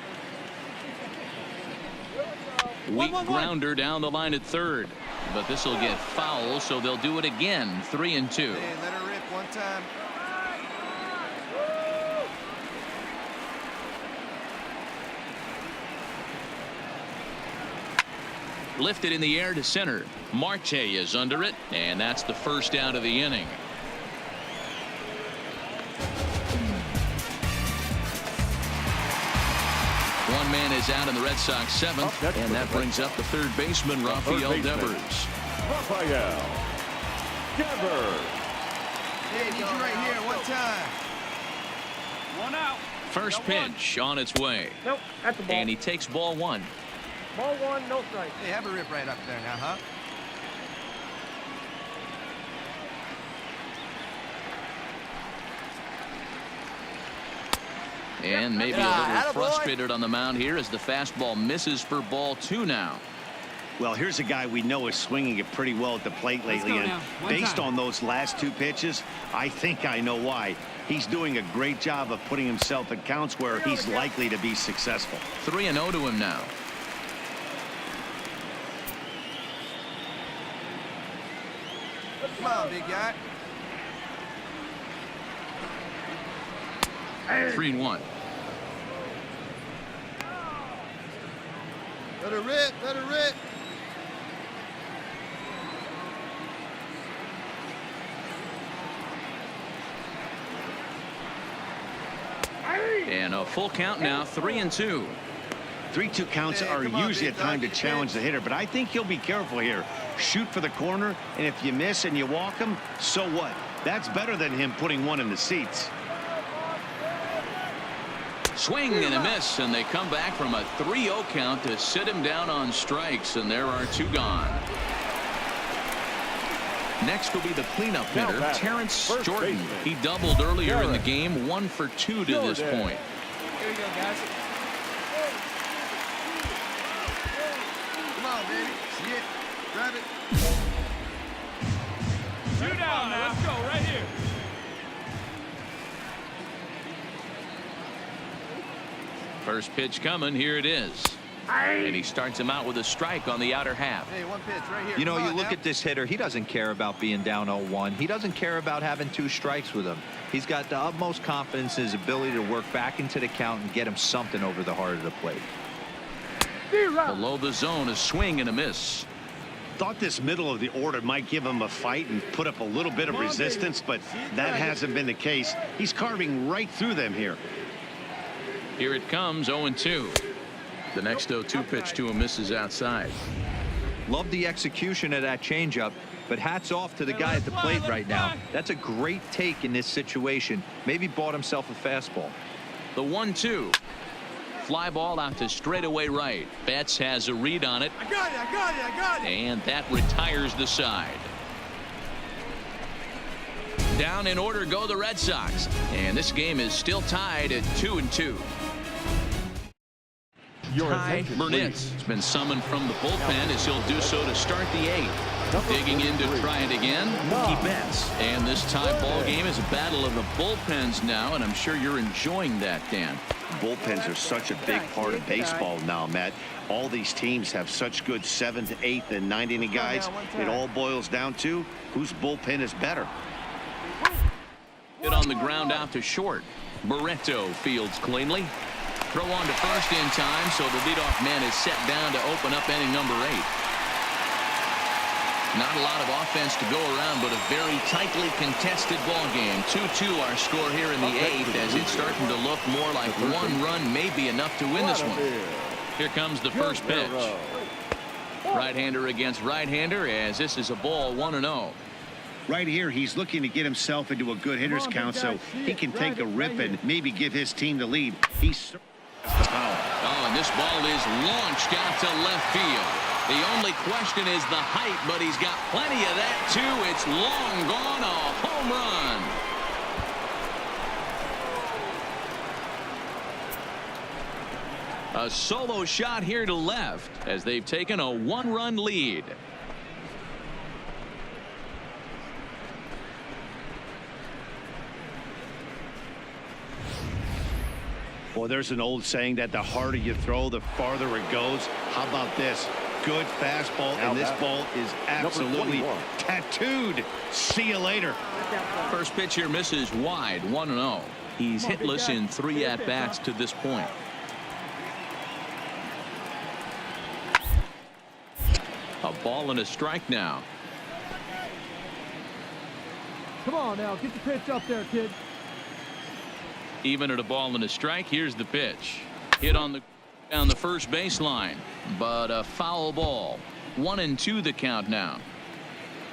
Weak grounder down the line at third, but this will get foul, so they'll do it again. 3-2. Man, let her rip one time. Lifted in the air to center. Marte is under it, and that's the first out of the inning. One man is out in the Red Sox seventh, and that brings up the third baseman, Rafael Devers. Rafael Devers. Hey, need you right here. One time. One out. First pitch on its way. Nope, that's the ball. And he takes ball one. Ball one, no strike. Hey, have a rip right up there now, huh? And maybe a little frustrated on the mound here as the fastball misses for ball two now. Well, here's a guy we know is swinging it pretty well at the plate lately, and based on those last two pitches, I think I know why. He's doing a great job of putting himself in counts where he's likely to be successful. 3-0 to him now. Come on, big guy. 3-1. Let her rip. Let her rip. And a full count now, 3-2. 3-2 counts are usually a time to challenge the hitter, but I think he'll be careful here. Shoot for the corner, and if you miss and you walk him, so what? That's better than him putting one in the seats. Swing and a miss, and they come back from a 3-0 count to sit him down on strikes, and there are two gone. Next will be the cleanup hitter, Terrence Jordan. He doubled earlier in the game, 1 for 2 to this point. Here we go, guys. Come on, baby. See it. Grab it. Two down now. Let's go right here. First pitch coming. Here it is. And he starts him out with a strike on the outer half. Hey, one pitch right here. You know, Come you on look now. at this hitter, he doesn't care about being down 0-1. He doesn't care about having 2 strikes with him. He's got the utmost confidence in his ability to work back into the count and get him something over the heart of the plate. Below the zone, a swing and a miss. Thought this middle of the order might give him a fight and put up a little bit of resistance, but that hasn't been the case. He's carving right through them here. Here it comes, 0-2. The next 0-2 pitch to him misses outside. Love the execution of that changeup, but hats off to the guy at the plate right now. That's a great take in this situation. Maybe bought himself a fastball. The 1-2. Fly ball out to straightaway right. Betts has a read on it. I got it. I got it. I got it. And that retires the side. Down in order go the Red Sox. And this game is still tied at 2-2. Ty Burnett's been summoned from the bullpen as he'll do so to start the 8th. Digging in to try it again, Mookie Betts. And this tie ball game is a battle of the bullpens now, and I'm sure you're enjoying that, Dan. Bullpens are such a big part of baseball now, Matt. All these teams have such good 7th, 8th, and 9th inning guys. It all boils down to whose bullpen is better. It on the ground out to short. Barreto fields cleanly. Throw on to first in time, so the leadoff man is set down to open up inning number 8. Not a lot of offense to go around, but a very tightly contested ball game. 2-2 our score here in the 8th, as it's starting to look more like one run may be enough to win this one. Here comes the first pitch. Right-hander against right-hander, as this is a ball 1-0. Right here, he's looking to get himself into a good hitter's count so he can take a rip and maybe give his team the lead. He's the power. Oh, and this ball is launched out to left field. The only question is the height, but he's got plenty of that, too. It's long gone, a home run. A solo shot here to left as they've taken a 1-run lead. Well, there's an old saying that the harder you throw, the farther it goes. How about this? Good fastball, and this ball is absolutely tattooed. See you later. First pitch here misses wide, 1-0. He's hitless in 3 at-bats to this point. A ball and a strike now. Come on now, get the pitch up there, kid. Even at a ball and a strike, here's the pitch. Hit on the down the first baseline, but a foul ball. 1-2 the count now.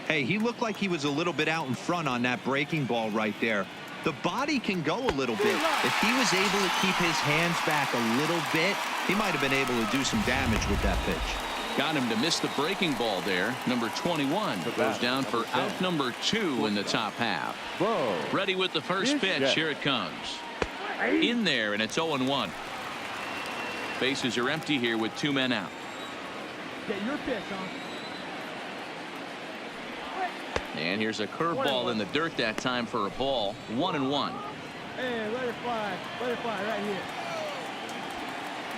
Hey, he looked like he was a little bit out in front on that breaking ball right there. The body can go a little bit. If he was able to keep his hands back a little bit, he might have been able to do some damage with that pitch. Got him to miss the breaking ball there. Number 21 goes down for out number 2 in the top half. Ready with the first pitch. Here it comes. In there, and it's 0-1. Bases are empty here with 2 men out. Get your pitch, huh? And here's a curveball in the dirt that time for a ball. 1-1. Hey, let it fly right here.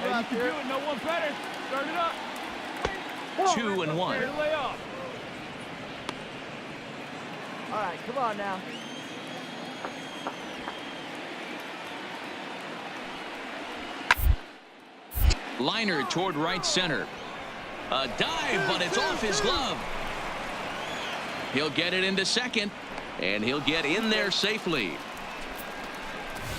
Hey, you can do it. No one better. Start it up. 2-1. Here to lay off. All right, come on now. Liner toward right center. A dive, but it's off his glove. He'll get it into second, and he'll get in there safely.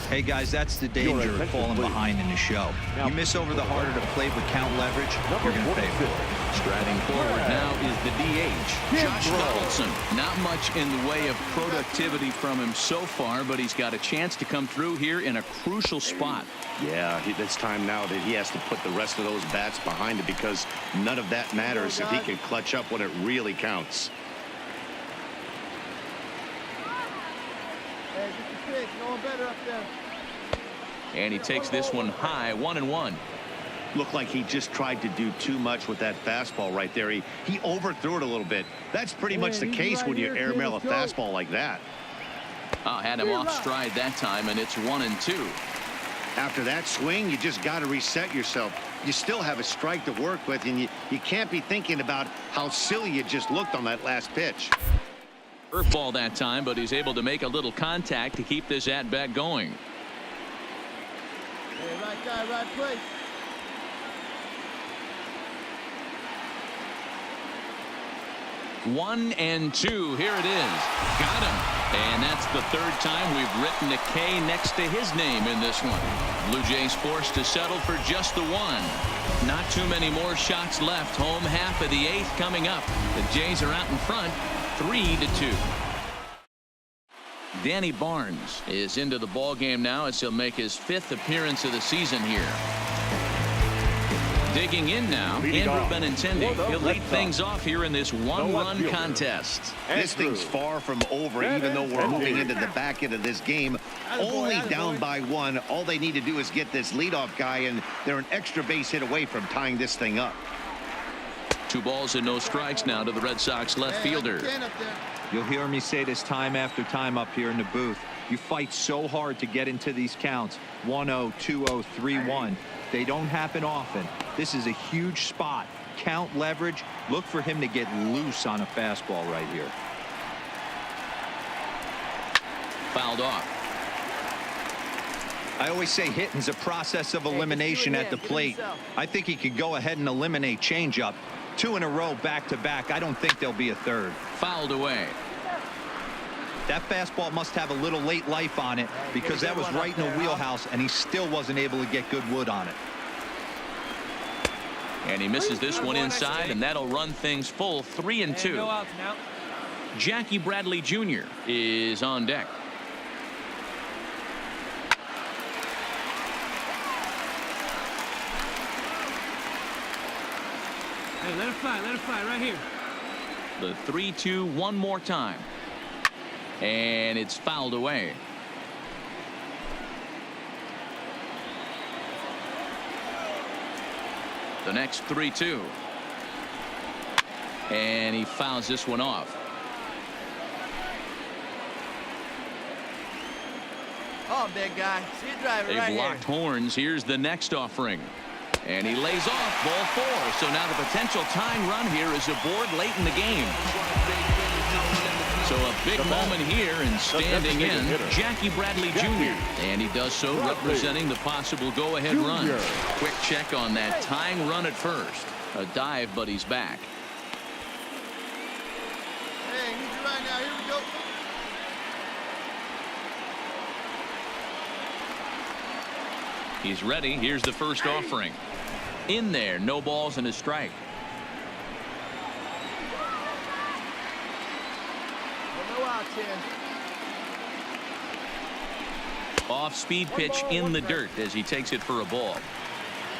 Hey, guys, that's the danger of falling behind in the show. You miss over the harder to play with count leverage, you're going to pay for it. Striding forward now is the DH, Josh Donaldson. Not much in the way of productivity from him so far, but he's got a chance to come through here in a crucial spot. Yeah, it's time now that he has to put the rest of those bats behind it, because none of that matters if he can clutch up when it really counts. Hey, get the pitch. No one better up there. And he takes this one high. 1-1. Looked like he just tried to do too much with that fastball right there. He overthrew it a little bit. That's pretty much the case when you airmail a fastball like that. Had him off stride that time, and it's 1-2. After that swing, you just got to reset yourself. You still have a strike to work with, and you can't be thinking about how silly you just looked on that last pitch. Curveball that time, but he's able to make a little contact to keep this at-bat going. Hey, right guy, right place. One and two. Here it is. Got him. And that's the third time we've written a K next to his name in this one. Blue Jays forced to settle for just the one. Not too many more shots left. Home half of the 8th coming up. The Jays are out in front, 3-2. Danny Barnes is into the ball game now as he'll make his 5th appearance of the season here. Digging in now, Andrew Benintendi. He'll lead things off here in this one-run contest. This thing's far from over, even though we're moving into the back end of this game. Only down by 1. All they need to do is get this leadoff guy, and they're an extra base hit away from tying this thing up. 2 balls and no strikes now to the Red Sox left fielder. You'll hear me say this time after time up here in the booth. You fight so hard to get into these counts. 1-0, 2-0, 3-1. They don't happen often. This is a huge spot. Count leverage. Look for him to get loose on a fastball right here. Fouled off. I always say hitting's a process of elimination at the plate. I think he could go ahead and eliminate changeup. 2 in a row back-to-back. I don't think there'll be a third. Fouled away. That fastball must have a little late life on it, because that was right in the wheelhouse, and he still wasn't able to get good wood on it. And he misses this one inside, and that'll run things full. 3-2. No outs now. Jackie Bradley Jr. is on deck. Hey, let it fly right here. The 3-2 one more time. And it's fouled away. The next 3-2. And he fouls this one off. Oh, big guy. See you driving right They've here. locked horns. Here's the next offering. And he lays off ball 4. So now the potential tying run here is aboard late in the game. So a big moment here, and standing in, Jackie Bradley Jr. And he does so representing the possible go-ahead run. Quick check on that tying run at first. A dive, but he's back. He's ready. Here's the first offering. In there, no balls and a strike. No outs here. Off-speed pitch in the dirt as he takes it for a ball.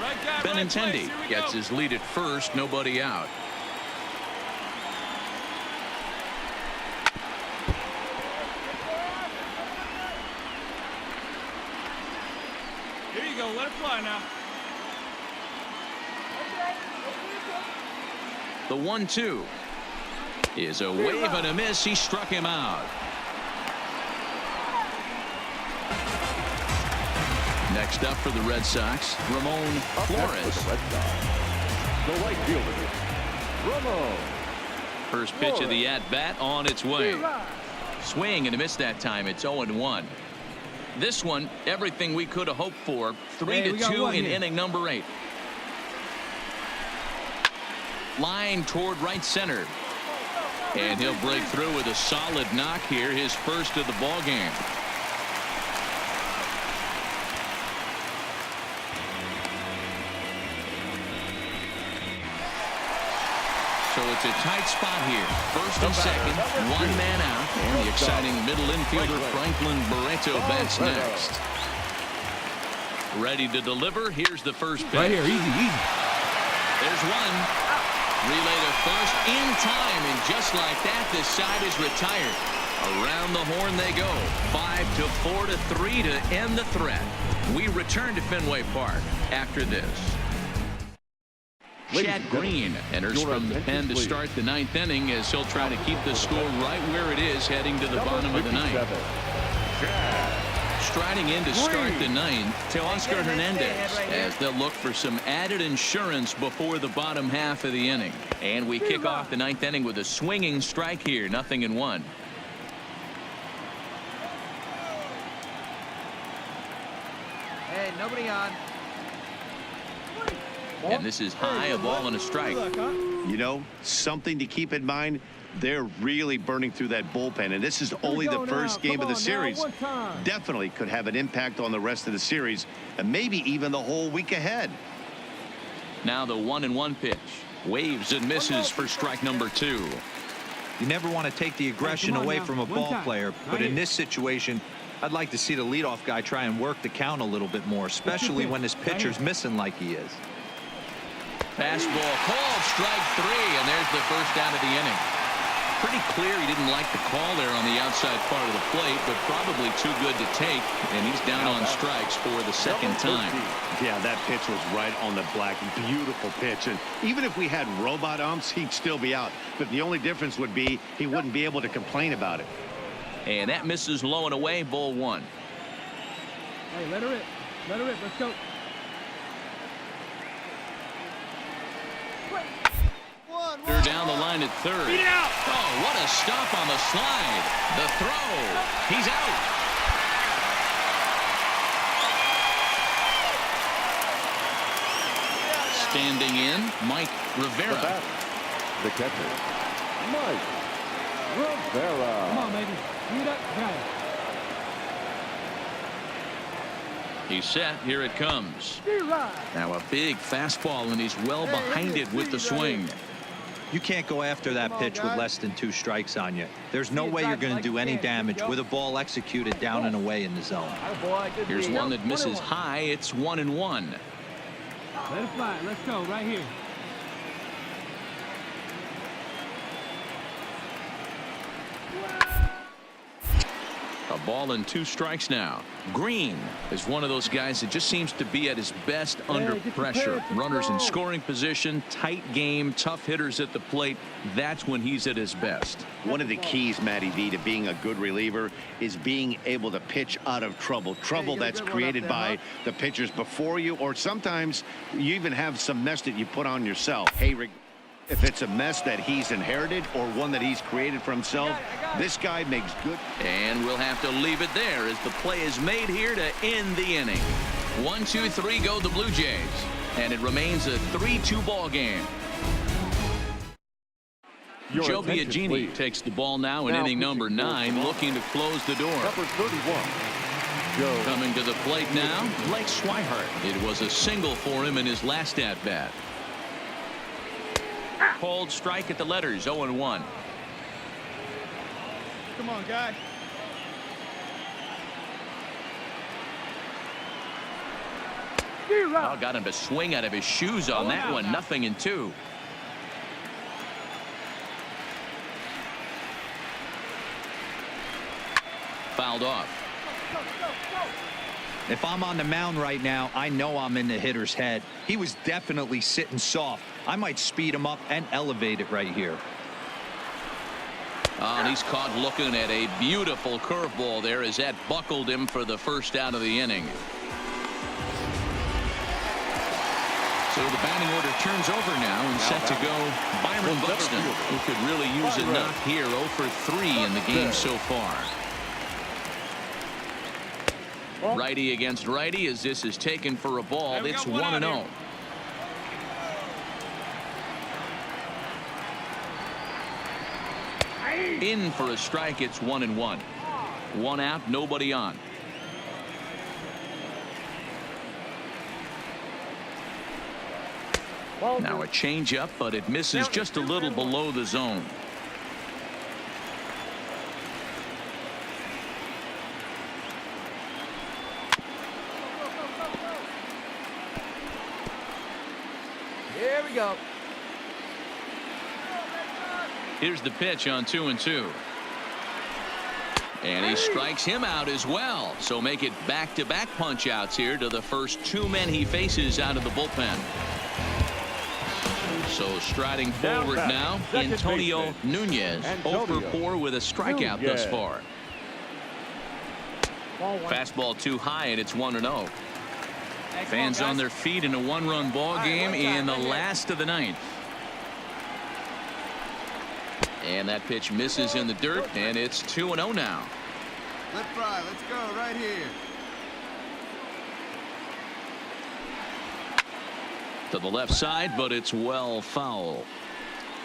Right guy, Benintendi right place. gets his lead at first. Nobody out. Here you go. Let it fly now. The 1-2 is a wave and a miss. He struck him out. Next up for the Red Sox, Ramon Flores. The right fielder, Ramon. First pitch of the at-bat on its way. Swing and a miss that time. It's 0-1. This one, everything we could have hoped for. 3-2 in inning number 8. Line toward right center. And he'll break through with a solid knock here, his first of the ball game. So it's a tight spot here. First and second, one man out. And the exciting middle infielder Franklin Barreto bats next. Ready to deliver. Here's the first pitch. Right here, easy. There's one. Relay to first in time, and just like that, this side is retired. Around the horn they go. 5-4-3 to end the threat. We return to Fenway Park after this. Chad Green enters from the pen to start the 9th inning as he'll try to keep the score right where it is heading to the bottom of the 9th. Striding in to start the 9th to Oscar Hernandez as they'll look for some added insurance before the bottom half of the inning. And we kick off the 9th inning with a swinging strike here. 0-1. Hey, nobody on. And this is high, a ball and a strike. You know, something to keep in mind. They're really burning through that bullpen, and this is only the first game of the series. Definitely could have an impact on the rest of the series and maybe even the whole week ahead. Now the 1-1 pitch. Waves and misses for strike number 2. You never want to take the aggression away from a ball player, but in this situation, I'd like to see the leadoff guy try and work the count a little bit more, especially when his pitcher's missing like he is. Fastball called, strike 3, and there's the first out of the inning. Pretty clear he didn't like the call there on the outside part of the plate, but probably too good to take, and he's down on strikes for the second time. Yeah, that pitch was right on the black. Beautiful pitch, and even if we had robot umps, he'd still be out. But the only difference would be he wouldn't be able to complain about it. And that misses low and away, ball 1. Hey, let her rip. Let her rip. Let's go. They're down the line at third. Beat it out. Oh, what a stop on the slide. The throw. He's out. Standing in, Mike Rivera. The catcher, Mike Rivera. Come on, baby. Beat up. Got it. He's set. Here it comes. Now a big fastball, and he's well behind it with the swing. You can't go after that pitch with less than 2 strikes on you. There's no way you're going to do any damage with a ball executed down and away in the zone. Here's one that misses high. It's 1-1. Let it fly. Let's go right here. A ball and 2 strikes now. Green is one of those guys that just seems to be at his best under pressure. Runners in scoring position, tight game, tough hitters at the plate. That's when he's at his best. One of the keys, Matty V, to being a good reliever is being able to pitch out of trouble. Trouble that's created by the pitchers before you, or sometimes you even have some mess that you put on yourself. Hey, if it's a mess that he's inherited or one that he's created for himself, this guy makes good. And we'll have to leave it there as the play is made here to end the inning. 1-2-3 go the Blue Jays, and it remains a 3-2 ball game. Joe Biagini takes the ball now in inning number 9, looking to close the door. Number 31, go. Coming to the plate now, Blake Swihart. It was a single for him in his last at-bat. Cold strike at the letters, 0-1. Come on, guy. Oh, got him to swing out of his shoes on that one. 0-2. Fouled off. If I'm on the mound right now, I know I'm in the hitter's head. He was definitely sitting soft. I might speed him up and elevate it right here. And he's caught looking at a beautiful curveball there as that buckled him for the first out of the inning. So the batting order turns over now and set to go Byron Buxton, who could really use a knock here. 0 for 3 in the game so far. Righty against righty as this is taken for a ball. It's 1-0. In for a strike. It's 1-1. One out, nobody on. Now a changeup, but it misses just a little below the zone. Here we go. Here's the pitch on 2-2. And he strikes him out as well. So make it back-to-back punch outs here to the first two men he faces out of the bullpen. So striding forward now, Antonio Nunez, 0 for 4 with a strikeout thus far. Fastball too high, and it's 1-0. Fans on their feet in a one-run ball game in the last of the ninth. And that pitch misses in the dirt, and it's 2-0 now. Let's fly. Let's go right here. To the left side, but it's well foul.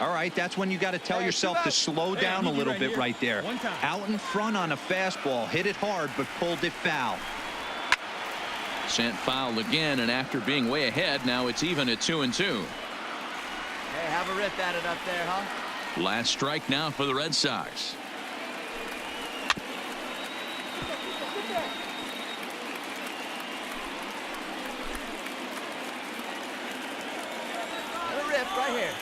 All right, that's when you got to tell yourself to slow down a little bit right there. Out in front on a fastball, hit it hard, but pulled it foul. Sent foul again, and after being way ahead, now it's even at 2-2. Hey, have a rip at it up there, huh? Last strike now for the Red Sox. Have a rip right here.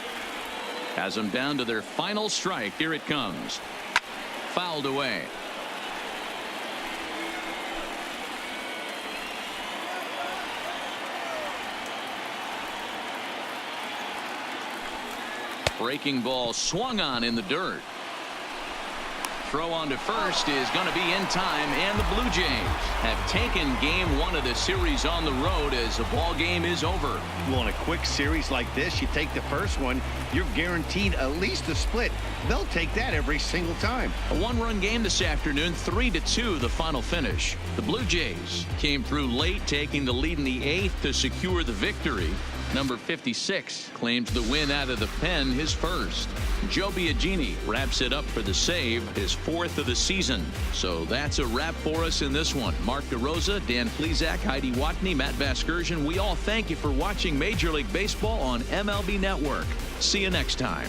Has them down to their final strike. Here it comes. Fouled away. Breaking ball swung on in the dirt. Throw on to first is going to be in time, and the Blue Jays have taken game one of the series on the road as the ball game is over. Well, in a quick series like this, you take the first one, you're guaranteed at least a split. They'll take that every single time. A one-run game this afternoon, 3-2 the final finish. The Blue Jays came through late, taking the lead in the eighth to secure the victory. Number 56 claims the win out of the pen, his first. Joe Biagini wraps it up for the save, his fourth of the season. So that's a wrap for us in this one. Mark DeRosa, Dan Plesac, Heidi Watney, Matt Vasgersian. We all thank you for watching Major League Baseball on MLB Network. See you next time.